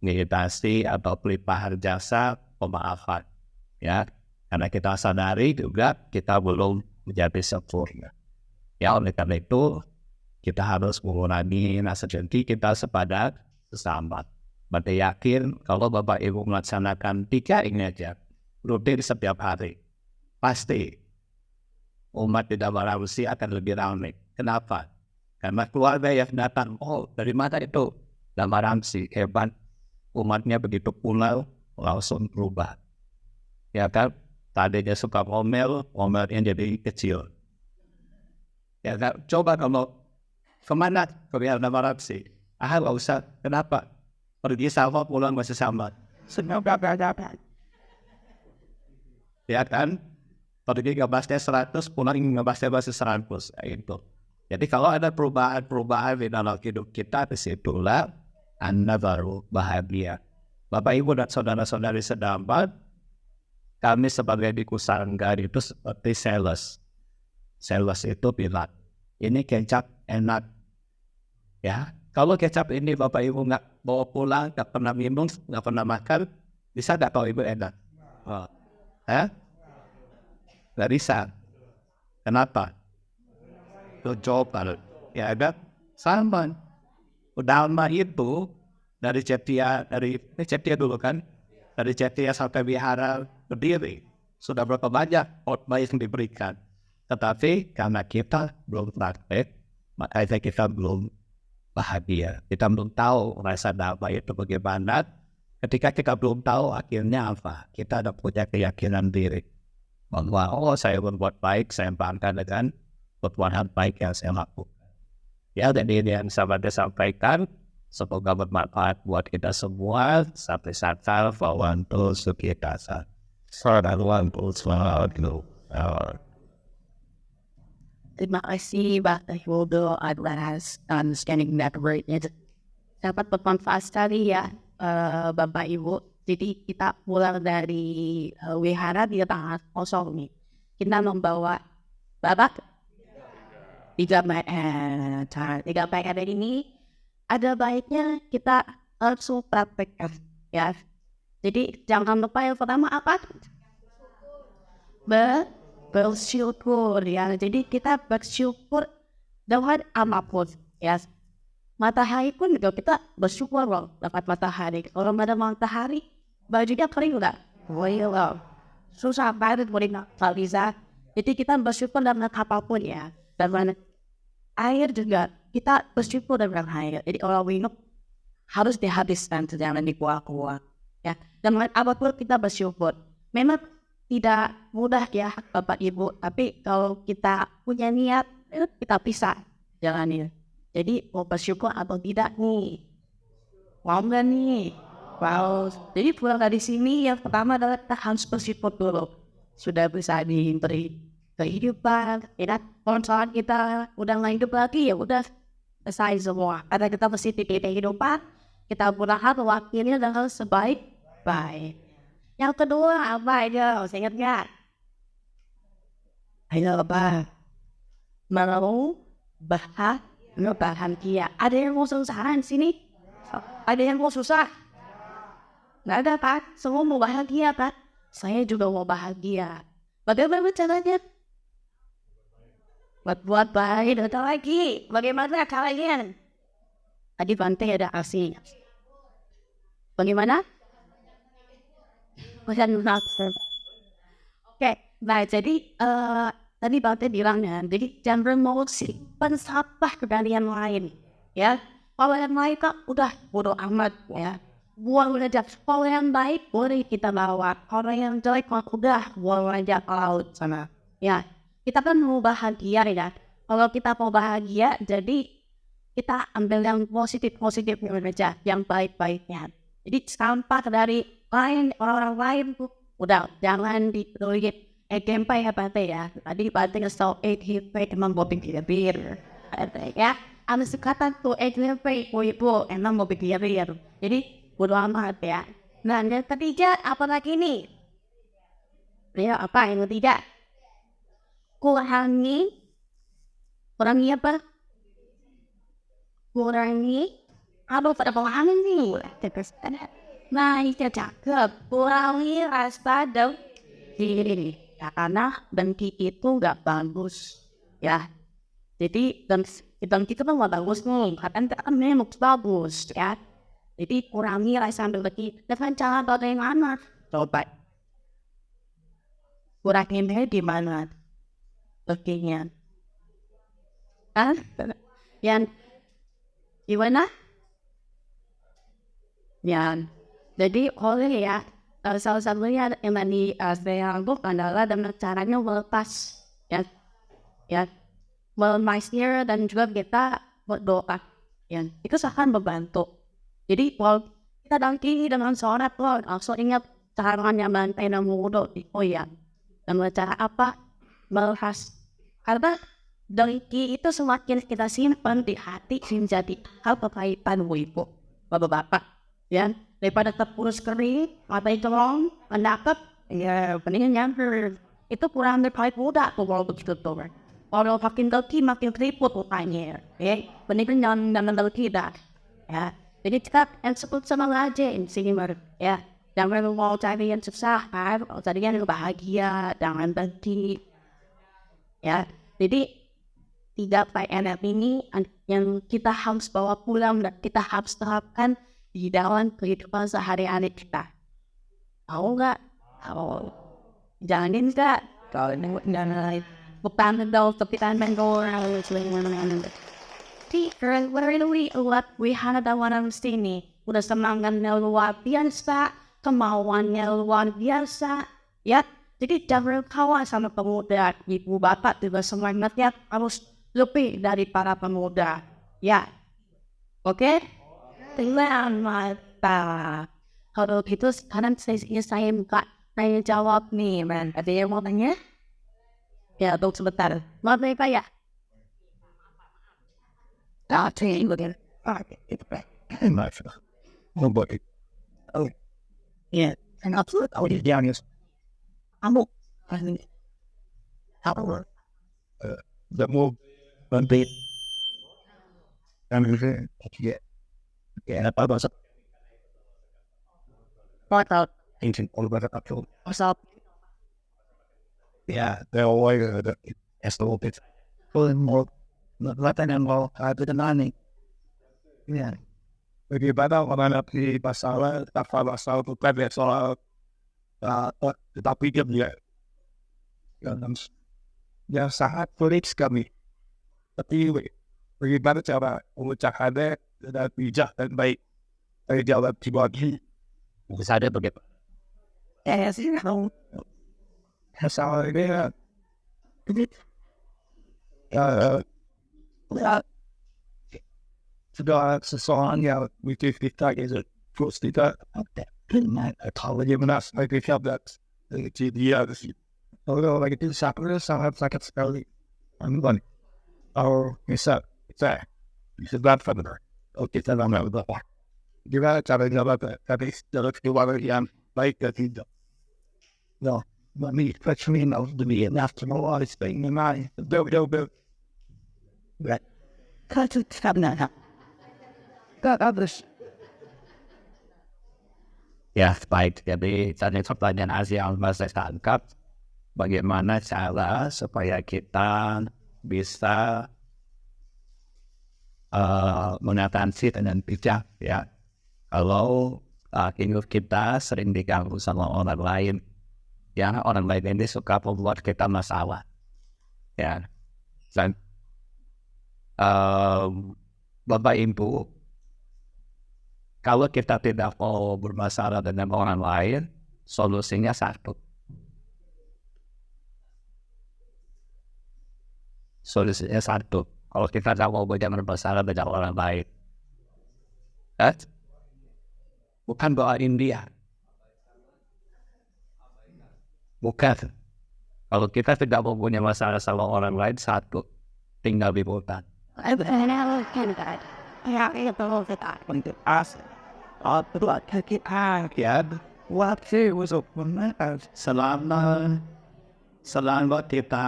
Speaker 4: meditasi atau pelimpahan jasa pemaafan. Ya, karena kita sadari juga kita belum menjadi sempurna. Ya, oleh karena itu kita harus mengurangi rasa dengki kita kepada sesama. Bante yakin kalau Bapak Ibu melaksanakan 3 ini aja rutin setiap hari, pasti umat di Dhamma Ramsi akan lebih ramai. Kenapa? Karena keluarga yang datang, oh dari mana itu? Dhamma Ramsi, hebat. umatnya begitu pulau langsung berubah. Ya kan, tadinya suka ngomelnya jadi kecil. Ya kan, coba kalau kemana ke Wihara Dharma-Ramsi? Nggak usah. Kenapa? Pergi sama, pulang masih sama. Ya kan, pergi ngebahasnya 100, pulang ngebahasnya masih 100. Itu. Jadi kalau ada perubahan di dalam hidup kita, disitulah Anda baru bahagia. Bapak, Ibu, dan saudara-saudari sedapat, kami sebagai biku sanggar itu seperti sales. Sales itu bilang, ini kecap enak. Ya, kalau kecap ini Bapak Ibu nggak bawa pulang, nggak pernah minum, nggak pernah makan, bisa nggak kalau Ibu enak? Nggak bisa. Kenapa? Itu coba. Ya ada sama. Dharma itu dari Cetia dulu kan, dari Cetia sampai Wihara berdiri sudah berapa banyak khotbah yang diberikan. Tetapi karena kita belum praktek, makanya kita belum bahagia. Kita belum tahu rasa Dharma itu bagaimana. Ketika kita belum tahu, akhirnya apa? Kita ada punya keyakinan diri bahwa saya berbuat baik, saya bangga dengan perbuatan baik yang saya lakukan. Ya, jadi ini yang saya sampaikan, semoga bermanfaat buat kita semua. Sampai sakal Fawanto Sukitasa.
Speaker 5: Terima kasih Bapak Yudo atas understanding that word. Dapat bermanfaat sekali ya Bapak Ibu. Jadi kita pulang dari wihara di tengah kosong nih. Kita membawa Bapak 3 PR ini ada baiknya kita langsung praktekkan ya. Jadi jangan lupa yang pertama apa? Bersyukur ya. Jadi kita bersyukur dengan apapun ya. Matahari pun juga kita bersyukur loh dapat matahari. Kalau ada matahari bajunya kering enggak? Well, susah banget boleh nggak bisa. Jadi kita bersyukur dengan apapun ya. Dan air juga kita bersyukur dengan air. Jadi kalau minum harus dihabiskan, jangan dibuang-buang ya. Dan apapun kita bersyukur. Memang tidak mudah ya Bapak Ibu, tapi kalau kita punya niat kita bisa jalanin. Jadi mau bersyukur atau tidak nih? Mau nggak nih? Wow. Jadi pulang dari sini yang pertama adalah kita harus bersyukur dulu. Sudah bisa diberi kehidupan, ya. Kalau misalnya kita udah nggak hidup lagi ya udah selesai semua. Karena kita mesti diberi kehidupan, kita berharap wakilnya dengan sebaik-baik. Yang kedua apa aja? Saya ingat nggak? Ayo apa? Mau bahagia. Ada yang mau susah di sini? Ada yang mau susah? Nggak ada kan? Semua mau bahagia kan? Saya juga mau bahagia. Bagaimana caranya? Buat baik, ada lagi. Bagaimana kalian? Tadi Bante ada kasih. Bagaimana? Oke, nah jadi tadi Bante bilang ya, jadi jangan mau simpan sampah ke kalian lain, ya. Kalau yang lain kan udah bodo amat ya, buang aja. Kalau yang baik boleh kita bawa, kalau yang jelek udah buang aja ke laut sana, ya. Kita kan mau bahagia ya. Kalau kita mau bahagia, jadi kita ambil yang positif aja, yang baik-baiknya. Jadi sampah dari orang lain tuh udah jangan dipeduliin. Gempa ya Bante ya. Tadi Bante ngesau gempa emang mau pikir ya. Ada sekatan tuh gempa ibu emang mau pikir. Jadi bodo amat ya. Nah yang ketiga apa lagi nih? Ya apa yang ketiga? Kurangi apa? Kurangi apa pada pengaruh nih? Nah itu cakep. Kurangi rasa dengki ya, karena dengki itu nggak bagus ya. Jadi dengki itu kan nggak bagus nih. Karena memang bagus ya. Jadi kurangi rasa dengki dengan cara bagaimana? Coba kuranginnya di mana? Dengkinya. Yang gimana? Yang Jadi oleh ya, salah satunya yang tadi saya anggap adalah dengan caranya melepas ya, ya melepasnya dan juga kita berdoa, ya itu akan membantu. Jadi kalau kita dampingi dengan sholat, langsung ingat caranya bantai dan wudhu, oh ya, dan cara apa melepas, karena dengki itu semakin kita simpan di hati menjadi hal kekaitan ibu bapak-bapak, ya daripada terpurus kering mata itu long mendapat ya mendingan nyamper itu kurang terkait muda tuh kalau begitu tuh. Kalau makin dengki makin keriput mukanya, ya mendingan jangan dengki dah, ya jadi kita yang sebut sama aja sini baru ya, jangan mau cari yang susah kan, mau cari yang bahagia, jangan dengki, ya jadi 3 PNF ini yang kita harus bawa pulang dan kita harus terapkan di dalam kehidupan sehari-hari kita. Tahu nggak? Tahu. Jangan nggak? Kalau ini jangan bukan tahu tapi kan menggoreng selingkuhan. Di we ada orang sini udah semangatnya luar biasa, kemauannya luar biasa, ya. Jadi jangan kawan sama pemuda, ibu bapak juga semangatnya harus lebih dari para pemuda, ya, oke? Dengan mata. Kalau gitu sekarang saya buka tanya jawab nih, man. Ada yang mau tanya? Ya, tunggu sebentar. Mau tanya apa ya? Tanya begini. Itu baik.
Speaker 4: Nobody.
Speaker 5: Oh, ya. And absolut.
Speaker 4: Oh, dia nih.
Speaker 5: Kamu.
Speaker 4: Apa? The move. Bantu. Kami ini. Ya, apa bahasa?
Speaker 5: Total.
Speaker 4: Ancient all about the
Speaker 5: Asal.
Speaker 4: yeah, they're always the little bit pulling more Latin and more to the nani. Yeah. Bagi pada orang di pasal tu kan soal tetapi dia yang sangat pelik kami. Tapi bagaimana cara mengucapkannya dan bijak dan baik dari jalan dibagi. Bisa ada begitu.
Speaker 5: Sih, kamu.
Speaker 4: Soal ini sudah seseorang yang mikir kita gitu terus kita kalau dia menas lagi siapa dia kalau lagi itu sangat sakit sekali aman atau bisa banget benar kalau kita nggak berapa gimana cara jawab tapi dalam keluarga yang baik dan tidak no me especially now to be enough to know all this thing in my do right cut it up got others ya baik jadi tadi pertanyaan Asia yang saya tangkap bagaimana cara supaya kita bisa mengatasi dengan bijak ya kalau hidup kita sering diganggu sama orang lain ya orang lain ini suka membuat kita masalah ya dan Bapak Ibu kalau kita tidak mau bermasalah dengan orang lain solusinya satu kalau kita tidak mau bermasalah dengan orang lain bukan doain dia bukan kalau kita tidak mau punya masalah sama orang lain satu tinggal di hutan selama kita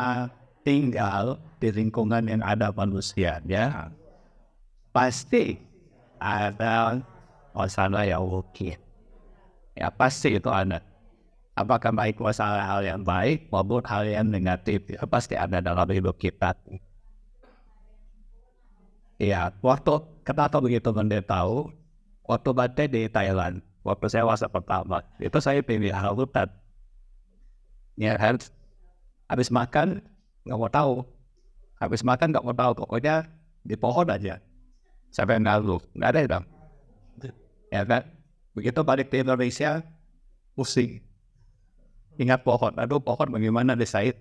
Speaker 4: tinggal di lingkungan yang ada manusianya pasti ada masalah yang mungkin ya pasti itu ada apakah baik masalah hal yang baik maupun hal yang negatif ya pasti ada dalam hidup kita ya waktu kenapa begitu Anda tahu waktu badai di Thailand waktu saya masa pertama itu saya pilih hutan ya kan habis makan nggak mau tahu pokoknya di pohon aja sampai nggak ada dong ya kan Begitu balik ke Indonesia, pusing. Ingat pohon, aduh pohon bagaimana desain?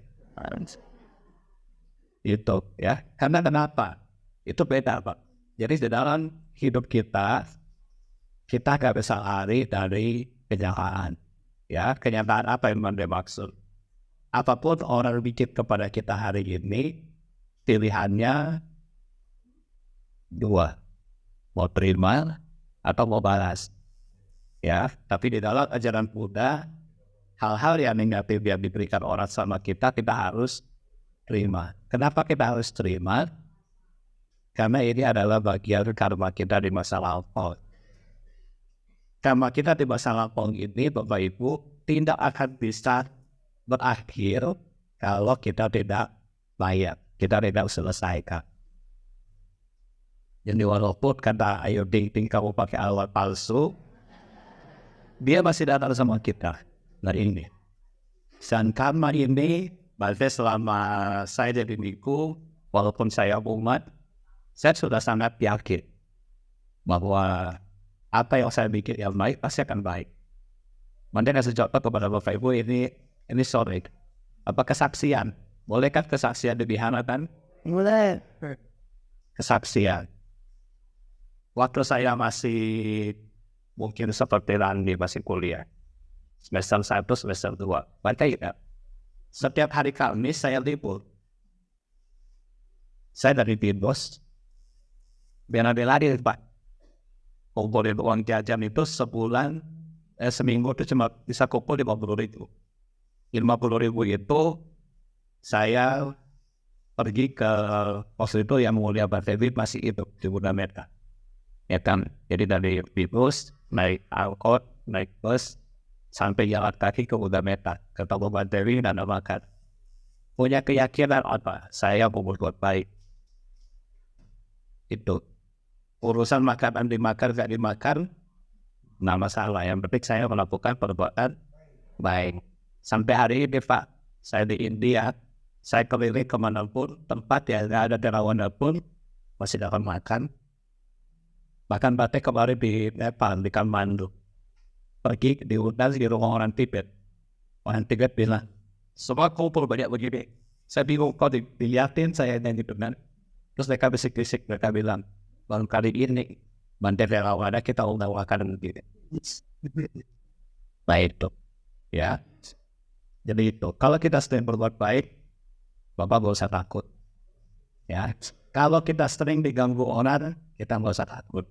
Speaker 4: Itu ya, karena kenapa? Itu beda Pak. Jadi di dalam hidup kita gak bisa lari dari kenyataan. Ya, kenyataan apa yang dimaksud? Apapun orang bikin kepada kita hari ini, pilihannya dua, mau terima atau mau balas. Ya, tapi di dalam ajaran Buddha, hal-hal yang negatif yang diberikan orang sama kita harus terima. Kenapa kita harus terima? Karena ini adalah bagian karma kita di masa lampau. Karma kita di masa lampau ini, Bapak Ibu, tidak akan bisa berakhir kalau kita tidak bayar, kita tidak selesaikan. Jadi walaupun kata ayo ding kamu pakai alat palsu, dia masih datang sama kita. Nah ini. Dan karma ini, bahkan selama saya jadi biku, walaupun saya umat, saya sudah sangat yakin bahwa apa yang saya bikin yang baik pasti akan baik. Mungkin kasih contoh kepada Bapak Ibu ini sore. Apa kesaksian? Bolehkah kesaksian dibihanakan? Boleh. Kesaksian. Waktu saya masih mungkin seperti Randi masih kuliah. Semester 1, semester 2. Baca ya. Setiap hari Kamis saya libur. Saya dari Binbos. Bela-bela di Pak. Kumpulin uang jajan itu sebulan, seminggu itu cuma bisa kumpul 50.000. 50.000 itu saya pergi ke pos itu yang mulia Bartebi masih hidup di Budameta. Ya kan, jadi dari Binbos naik angkot, naik bus sampai jalan kaki ke Budameta, ketemu Bartebi dan makan. Punya keyakinan apa? Saya mau berbuat baik. Itu. Urusan makanan dimakan gak dimakan, nah masalah. Yang penting saya melakukan perbuatan baik. Sampai hari ini Pak, saya di India, saya keliling kemanapun, tempat yang gak ada terawan pun, masih dapat makan. Bahkan Batek kemarin di Nepal, di Kathmandu, pergi diundang di rumah orang Tibet. Orang Tibet bilang, semua kumpul banyak begini. Saya bingung, kok dilihatin saya yang dengan. Terus mereka bisik-bisik, mereka bilang, baru kali ini Banten Relawana kita undang makanan begini. Baik itu, ya. Jadi itu, kalau kita sering berbuat baik, Bapak gak usah takut. Ya, kalau kita sering diganggu orang, kita gak usah takut.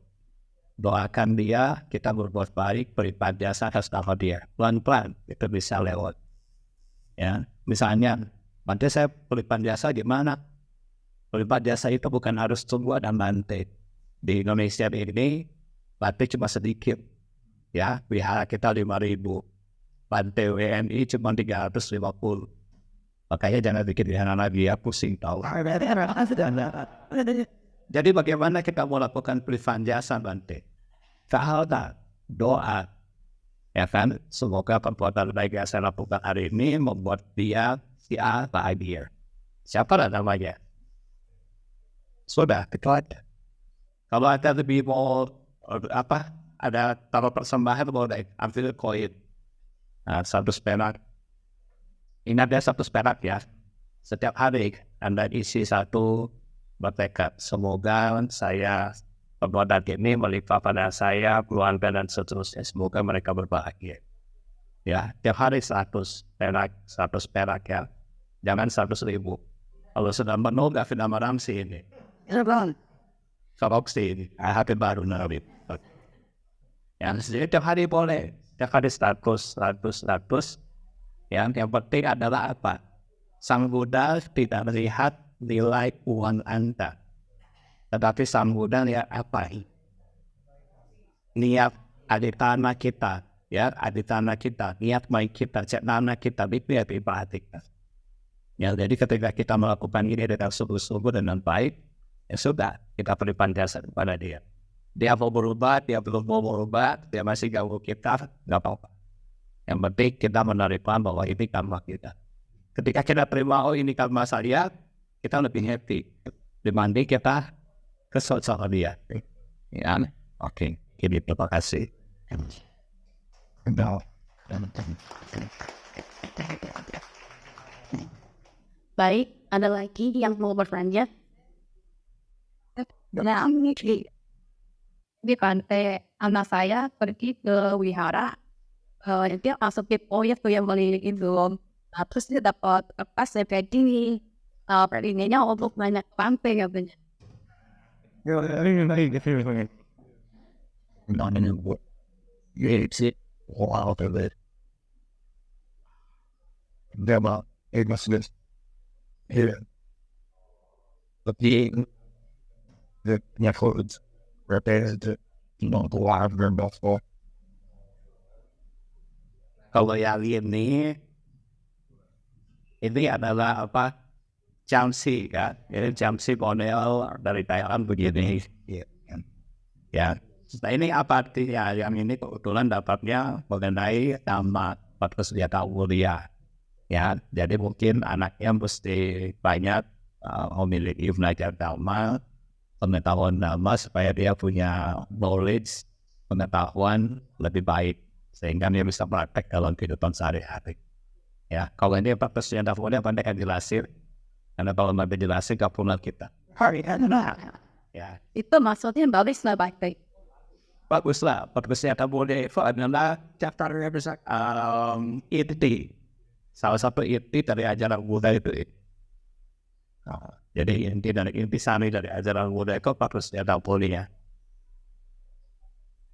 Speaker 4: Doakan dia, kita berbuat baik, berlipat jasa sama dia. Pelan-pelan itu bisa lewat. Ya, misalnya, nanti saya berlipat jasa gimana? Berlipat jasa itu bukan harus tunggu dan bantai. Di Indonesia ini, bantai cuma sedikit. Ya, wihara kita 5.000. Bantai WNI cuma 350. Makanya jangan bikin wihara lagi ya, pusing tahu. Jadi bagaimana kita mau lakukan pelifan jasa bantai? Kalau doa, ya kan? Semoga perbuatan baik yang saya lakukan hari ini membuat dia bahagia. Siapa namanya? Sudah, itu aja. Kalau ada lebih mau ada taruh persembahan boleh ambil koin. Nah, 100 perak. Ini ada 100 perak ya. Setiap hari Anda isi satu bertekad. Semoga saya perbuatan ini melimpah pada saya, keluarga dan seterusnya. Semoga mereka berbahagia. Ya, tiap hari 100 perak ya. Jangan 100.000. Kalau sudah penuh gak sudah meramsi ini. Sorok sih, hampir baru nabi. Jadi tiap hari boleh, tiap hari 100. Yang penting adalah apa? Sang Buddha tidak melihat nilai uang Anda, tetapi Sang Buddha lihat apa? Niat aditana kita, ya aditana kita, niat baik kita, cetana kita, itu yang diperhatikan. Ya, jadi ketika kita melakukan ini dengan sungguh-sungguh dan baik, ya sudah, kita berikan jasa kepada dia. Dia mau berubah, dia belum mau berubah, dia masih ganggu kita, nggak apa-apa. Yang penting kita menerima bahwa ini karma kita. Ketika kita terima, oh ini karma saya, kita lebih happy dibanding kita kesel sama dia. Ya, oke. Terima kasih.
Speaker 5: Baik, ada lagi yang mau bertanya? Nah, di pantai anak saya pergi ke wihara, dia masukin proyek tuh yang beli itu, nah, terus dia dapat pas ini, ininya untuk banyak pantai katanya.
Speaker 4: Kalau yang ini adalah apa? Jamsi kan? Ini Jamsi model dari Thailand begini. Ya. Nah ini apa artinya? Yang ini kebetulan dapatnya mengenai nama Patrusliata Mulia. Ya, jadi mungkin anaknya mesti banyak memiliki belajar dhamma, pengetahuan dhamma supaya dia punya knowledge, pengetahuan lebih baik sehingga dia bisa praktek dalam kehidupan sehari-hari. Ya, kalau ini Patrusliata Mulia pandai kan jelasin, karena kalau nggak dijelasin gak pernah kita. Ya,
Speaker 5: Itu maksudnya baguslah baik.
Speaker 4: baguslah. Patrusliata Mulia itu adalah chapternya besar inti. Salah satu inti dari ajaran Buddha itu. Nah, jadi inti sari dari ajaran Buddha itu Patrusliata Mulia.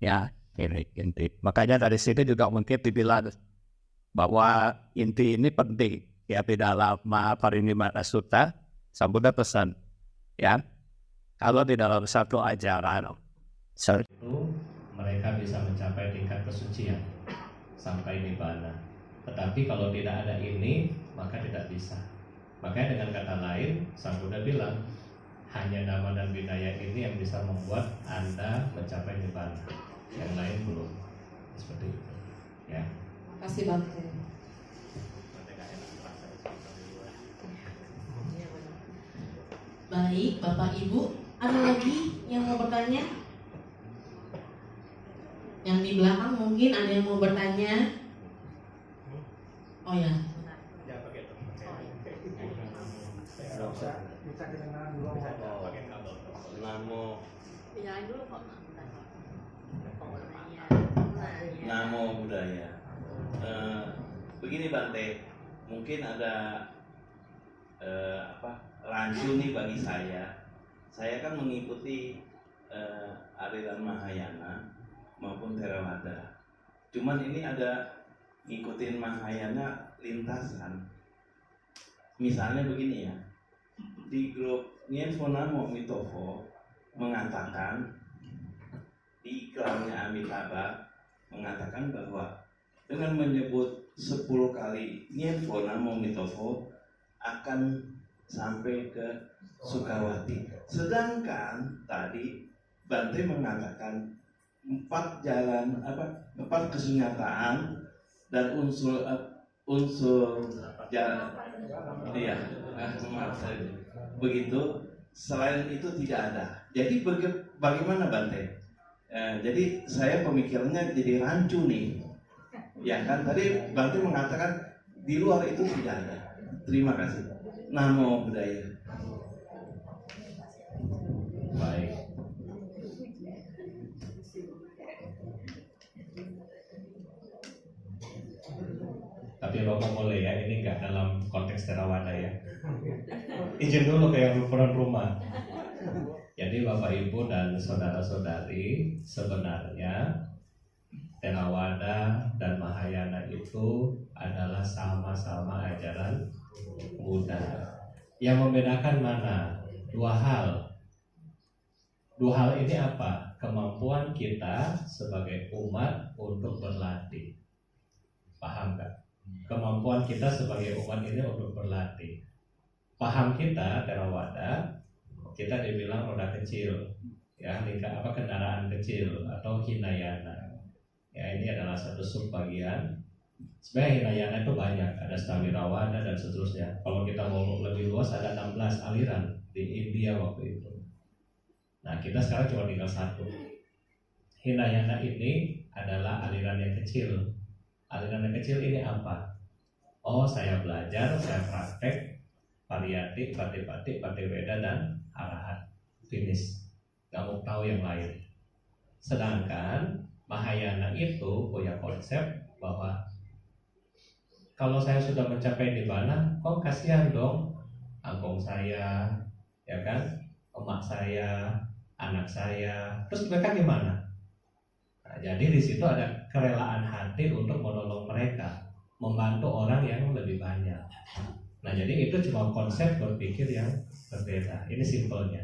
Speaker 4: Ya, ini inti. Makanya dari sini juga mungkin dibilang bahwa inti ini penting. Ya, di dalam Mahaparinimana Sutta, Sang Buddha pesan, ya, kalau di dalam satu ajaran,
Speaker 6: Itu mereka bisa mencapai tingkat kesucian sampai nibbana. Tetapi kalau tidak ada ini, maka tidak bisa. Makanya dengan kata lain, Sang Buddha bilang, hanya nama dan winaya ini yang bisa membuat Anda mencapai nibbana. Yang lain belum. Seperti itu. Ya.
Speaker 5: Kasih Bante. Baik, Bapak Ibu, ada lagi yang mau bertanya? Yang di belakang mungkin ada yang mau bertanya? Oh ya.
Speaker 7: Bisa kedengaran dulu.
Speaker 9: Namo
Speaker 5: Nyalain dulu kok.
Speaker 9: Namo Buddhaya. Begini Bante, mungkin ada rancu nih bagi saya. Saya kan mengikuti aliran Mahayana maupun Theravada. Cuman ini ada ngikutin Mahayana lintasan. Misalnya begini ya, di grup Nien Phonamo Mitofo mengatakan di iklannya Amitabha mengatakan bahwa dengan menyebut 10 kali Nien Phonamo Mitofo akan sampai ke Sukawati. Sedangkan tadi Bante mengatakan 4 kesunyataan dan unsur jalan. Iya, begitu. Selain itu tidak ada. Jadi bagaimana Bante? Jadi saya pemikirannya jadi rancu nih. Ya kan tadi Bante mengatakan di luar itu tidak ada. Terima kasih. Namo Buddhaya.
Speaker 6: Baik. Tapi Romo boleh ya, ini nggak dalam konteks Theravada ya. Izin dulu ke yang ukuran rumah. Jadi Bapak Ibu dan saudara-saudari, sebenarnya Theravada dan Mahayana itu adalah sama-sama ajaran Buddha. Yang membedakan mana? Dua hal. Dua hal ini apa? Kemampuan kita sebagai umat untuk berlatih. Paham gak? Kemampuan kita sebagai umat ini untuk berlatih. Paham kita Theravada, kita dibilang roda kecil, ya, kendaraan kecil atau Hinayana. Ya, ini adalah satu subbagian. Sebenarnya Hinayana itu banyak, ada Stavirawada dan seterusnya. Kalau kita mau lebih luas ada 16 aliran di India waktu itu. Nah, kita sekarang cuma tinggal satu. Hinayana ini adalah aliran yang kecil, Aliran yang kecil ini apa? Oh, saya belajar, saya praktek pariyati, patipati, patiweda, dan arahat. Finish. Gak mau tahu yang lain. Sedangkan Mahayana itu punya konsep bahwa kalau saya sudah mencapai nibbana, kok kasihan dong angkong saya, ya kan, emak saya, anak saya, terus mereka gimana? Nah, jadi di situ ada kerelaan hati untuk menolong mereka, membantu orang yang lebih banyak. Nah, jadi itu cuma konsep berpikir yang berbeda. Ini simpelnya,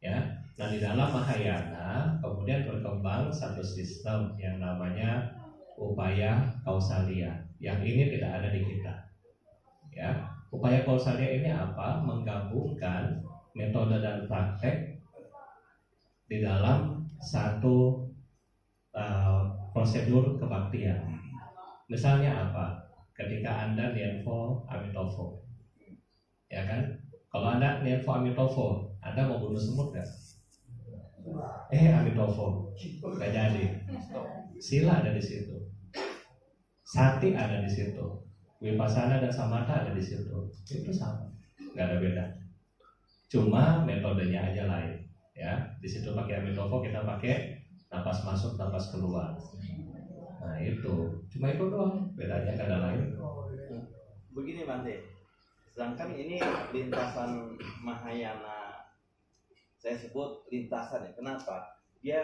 Speaker 6: ya. Nah, di dalam Mahayana kemudian berkembang satu sistem yang namanya upaya kausalia. Yang ini tidak ada di kita. Ya, upaya kausalia ini apa? Menggabungkan metode dan praktek di dalam satu prosedur kebaktian. Misalnya apa? Ketika Anda nienpo amitofo, ya kan? Kalau Anda nienpo amitofo, Anda mau bunuh semut nggak? Amitofo, nggak jadi. Sila ada di situ, sati ada di situ, vipassana dan samatha ada di situ. Itu sama, nggak ada beda. Cuma metodenya aja lain. Ya, di situ pakai amitofo, kita pakai napas masuk, napas keluar. Nah itu, cuma itu doang, bedanya nggak ada lain.
Speaker 9: Begini Bante, sedangkan ini lintasan Mahayana, saya sebut lintasan ya. Kenapa? Dia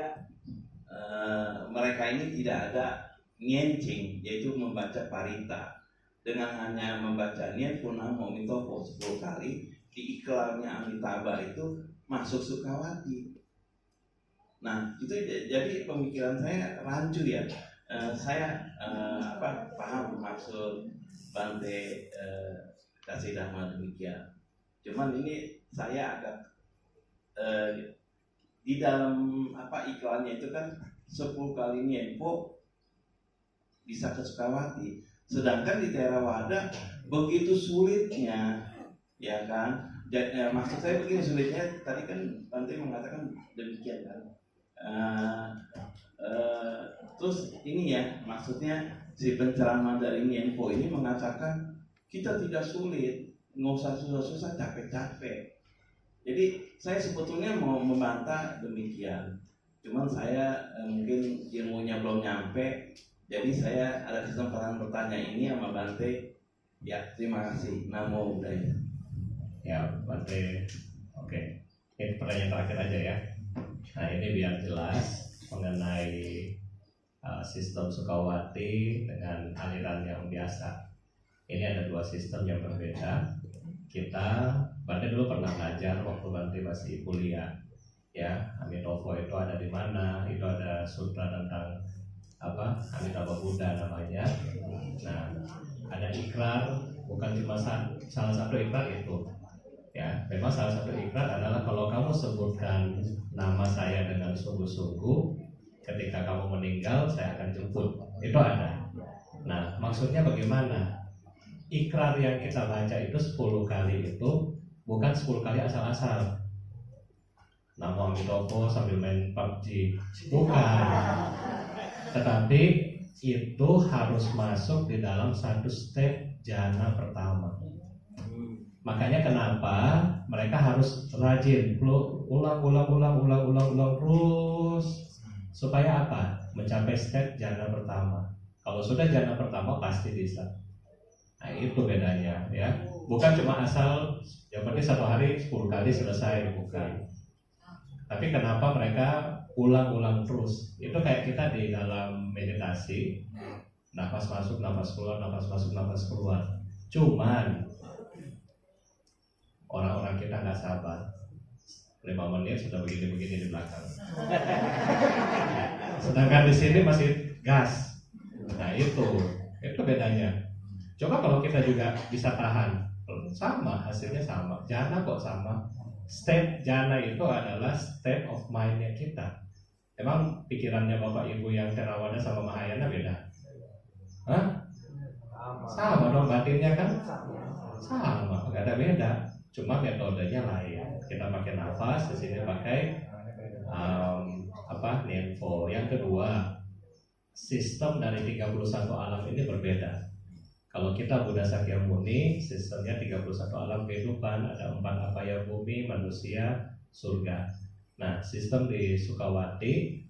Speaker 9: mereka ini tidak ada nyencing, yaitu membaca parita. Dengan hanya membaca Nien Purnamo Mitofo 10 kali, di iklannya Amitabha itu masuk Sukawati. Nah itu jadi pemikiran saya rancu ya. Saya paham maksud Bante Kasih Dhamma demikian. Cuman ini saya agak di dalam iklannya itu kan 10 kali nienpo bisa ke Sukawati. Sedangkan di Theravada begitu sulitnya, ya kan? Maksud saya begini sulitnya. Tadi kan Bante mengatakan demikian kan. Terus ini ya, maksudnya si penceramah dari Nienpo ini mengatakan kita tidak sulit, nggak usah susah-susah, capek-capek. Jadi saya sebetulnya mau membantah demikian. Cuman saya mungkin ilmunya belum nyampe, jadi saya ada kesempatan bertanya ini sama Bante. Ya, terima kasih. Namo Buddhaya.
Speaker 6: Ya, Bante. Oke. Ini pertanyaan terakhir aja ya. Nah, ini biar jelas mengenai sistem Sukawati dengan aliran yang biasa. Ini ada dua sistem yang berbeda. Bante dulu pernah belajar waktu Bante masih kuliah, ya. Amitofo itu ada di mana? Itu ada sutra tentang Amitabha Buddha namanya. Nah, ada ikrar, bukan cuma salah satu ikrar itu. Ya, memang salah satu ikrar adalah kalau kamu sebutkan nama saya dengan sungguh-sungguh, ketika kamu meninggal saya akan jemput. Itu ada. Nah, maksudnya bagaimana? Ikrar yang kita baca itu 10 kali itu bukan 10 kali asal-asal. Nama Amitofo sambil main PUBG, bukan. Tetapi itu harus masuk di dalam satu step jhana pertama. Makanya kenapa mereka harus rajin ulang terus supaya apa? Mencapai step jhana pertama. Kalau sudah jhana pertama pasti bisa. Nah itu bedanya ya. Bukan cuma asal yang penting satu hari 10 kali selesai, bukan. Tapi kenapa mereka ulang terus? Itu kayak kita di dalam meditasi, nafas masuk, nafas keluar, nafas masuk, nafas keluar. Cuman orang-orang kita nggak sabar. 5 menit sudah begini-begini di belakang. Sedangkan di sini masih gas. Nah itu bedanya. Coba kalau kita juga bisa tahan, sama hasilnya sama. Jhana kok sama. State jhana itu adalah state of mind-nya kita. Emang pikirannya Bapak Ibu yang Theravada sama Mahayana beda? Hah? Sama dong, batinnya kan? Sama, nggak ada beda. Cuma metodenya lain. Kita pakai nafas, di sini pakai nienpo. Yang kedua, sistem dari 31 alam ini berbeda. Kalau kita Buddha Sakyamuni, sistemnya 31 alam kehidupan, ada 4 apaya bumi, manusia, surga. Nah, sistem di Sukawati,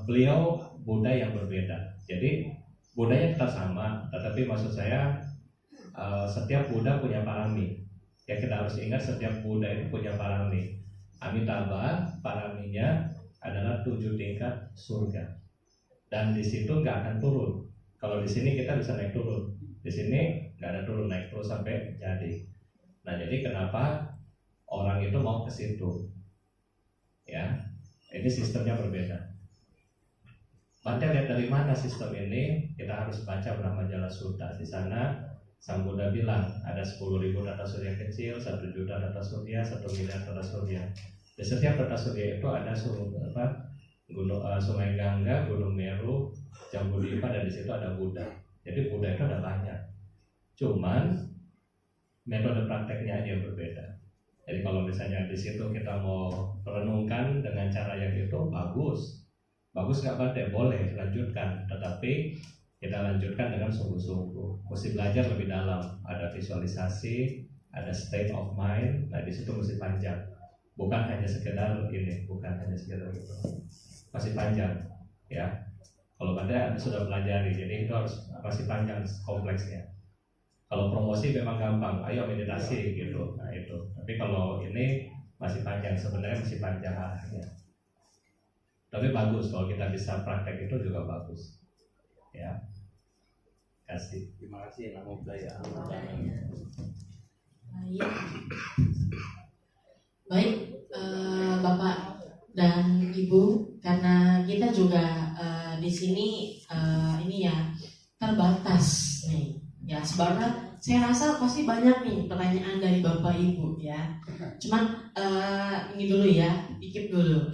Speaker 6: beliau Buddha yang berbeda. Jadi Buddhanya tetap sama, tetapi maksud saya setiap Buddha punya parami. Ya, kita harus ingat setiap Buddha itu punya parami. Amitabha paraminya adalah 7 tingkat surga. Dan di situ nggak akan turun. Kalau di sini kita bisa naik turun, di sini nggak ada turun, naik terus sampai jadi. Nah, jadi kenapa orang itu mau ke situ? Ya, ini sistemnya berbeda. Bante lihat dari mana sistem ini? Kita harus baca Brahmajala Sutta. Di sana Sang Buddha bilang ada 10.000 tata surya kecil, 1 juta tata surya, 1 miliar tata surya. Di setiap tata surya itu ada gunung, Sungai Gangga, Gunung Meru, Jambudvipa, dan di situ ada Buddha. Jadi Buddha itu ada banyak. Cuman metode prakteknya aja yang berbeda. Jadi kalau misalnya di situ kita mau renungkan dengan cara yang itu bagus nggak Bante? Boleh lanjutkan, tetapi kita lanjutkan dengan sungguh-sungguh. Mesti belajar lebih dalam. Ada visualisasi, ada state of mind. Nah, di situ mesti panjang. Bukan hanya sekedar ini, bukan hanya sekedar itu. Masih panjang, ya. Kalau Bante sudah pelajari, jadi itu harus masih panjang kompleksnya. Kalau promosi memang gampang, ayo meditasi gitu. Nah itu. Tapi kalau ini masih panjang, sebenarnya masih panjang arahnya. Tapi bagus kalau kita bisa praktek itu juga bagus. Ya. Kasih.
Speaker 1: Terima kasih Namo Buddhaya.
Speaker 5: Baik, Bapak dan Ibu, karena kita juga di sini ini ya terbatas nih. Ya, sebenarnya saya rasa pasti banyak nih pertanyaan dari Bapak Ibu ya. Cuman ini dulu ya, dikit dulu.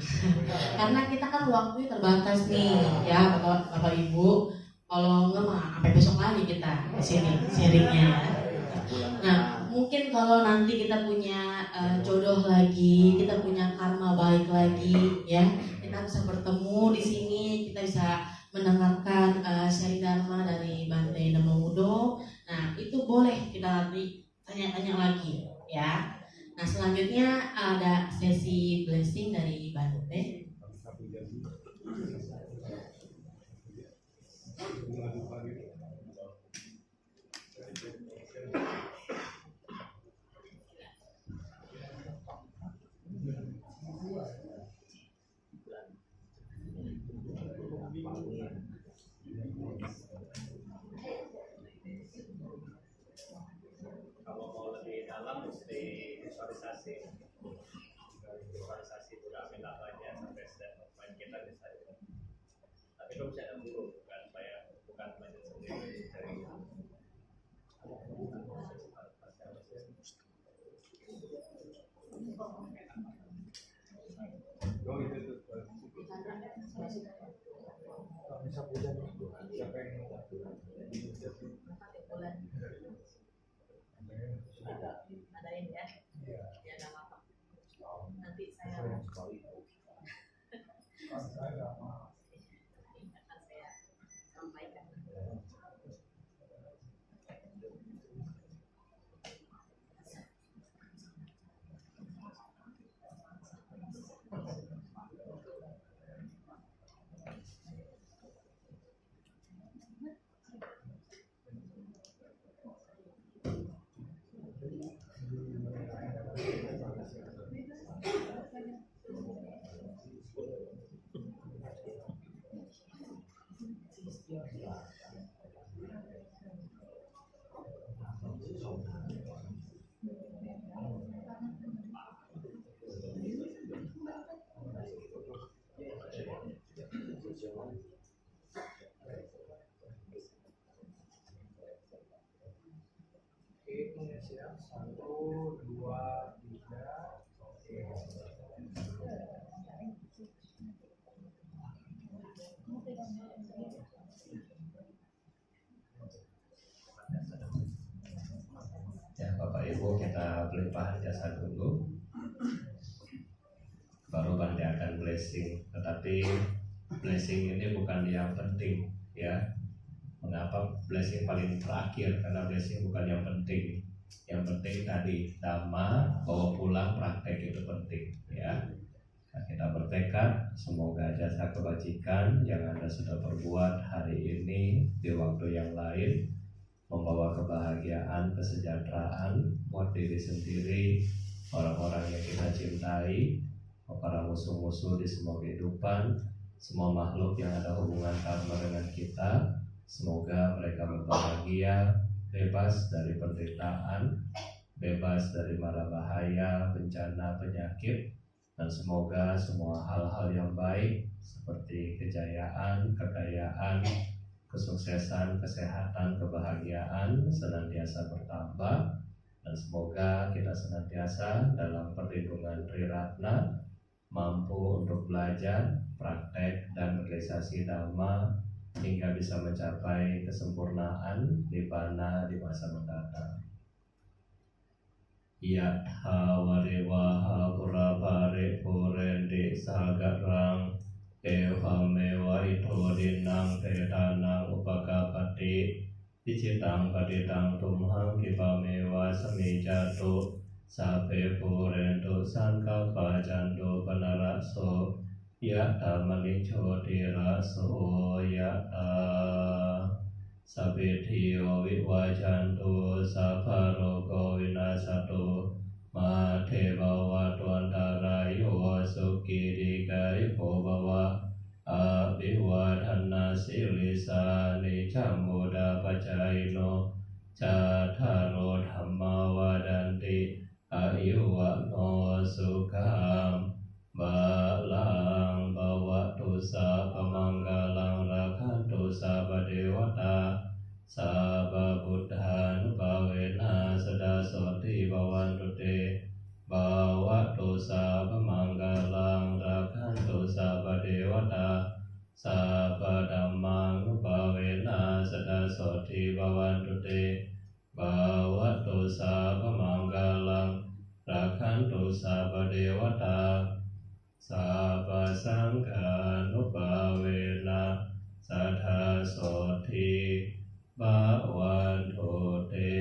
Speaker 5: Karena kita kan waktunya terbatas nih ya, Bapak Ibu. Kalau nggak mah sampai besok lagi kita di sini sharingnya ya. Nah, mungkin kalau nanti kita punya jodoh lagi, kita punya karma baik lagi ya, kita bisa bertemu di sini, kita bisa mendengarkan sharing dharma dari Bante Namo Buddha. Nah, itu boleh kita nanti tanya-tanya lagi ya. Nah, selanjutnya ada sesi blessing dari Bante.
Speaker 6: Kalau mau lebih dalam mesti visualisasi Buddha Amitabhanya sampai step of mind kita bisa. Tapi itu bisa ada guru, bukan belajar sendiri.
Speaker 5: Adain ya. Ya nggak apa-apa. Nanti saya akan saya sampaikan.
Speaker 7: Ya, 1, 2, 3.
Speaker 6: Ya, Bapak Ibu, kita berlimpah jasa dulu. Baru Bante akan blessing. Tetapi blessing ini bukan yang penting, ya. Mengapa blessing paling terakhir? Karena blessing bukan yang penting. Yang penting tadi dhamma, bawa pulang, praktek itu penting, ya. Nah, kita bertekad semoga jasa kebajikan yang Anda sudah perbuat hari ini di waktu yang lain membawa kebahagiaan, kesejahteraan buat diri sendiri, orang-orang yang kita cintai, para musuh-musuh di semua kehidupan, semua makhluk yang ada hubungan karma dengan kita. Semoga mereka berbahagia, bebas dari penderitaan, bebas dari mara bahaya, bencana, penyakit, dan semoga semua hal-hal yang baik seperti kejayaan, kekayaan, kesuksesan, kesehatan, kebahagiaan senantiasa bertambah, dan semoga kita senantiasa dalam perlindungan Triratna, mampu untuk belajar, praktek, dan realisasi dhamma hingga bisa mencapai kesempurnaan nibbana di masa mendatang. Yatha wariwaha purapare purendi sagarang evamewa ito dinang pedanang upakapati dicitang paditang tumhang kipamewa samijato sape purendu sangkapa jandu panaraso yatha manicho diraso yatha sabetiyo vivajantu saparogo vinasato mate bawa tuandarayo sukirikayo bawa abhiwadhana silisa nicamuda pacaino catharo dhamma wadanti ayuwano sukham balang bawatu sapamanggalang rakhantu sabadewata sabba buddhan bawena sadasoti bawantu te bawatu sapamanggalang rakhantu sabadewata sabba dhammang bawena sadasoti bawantu te bawatu sapamanggalang rakhantu sabadewata sabba sanghanubhavena sadhasoti bhavantu te.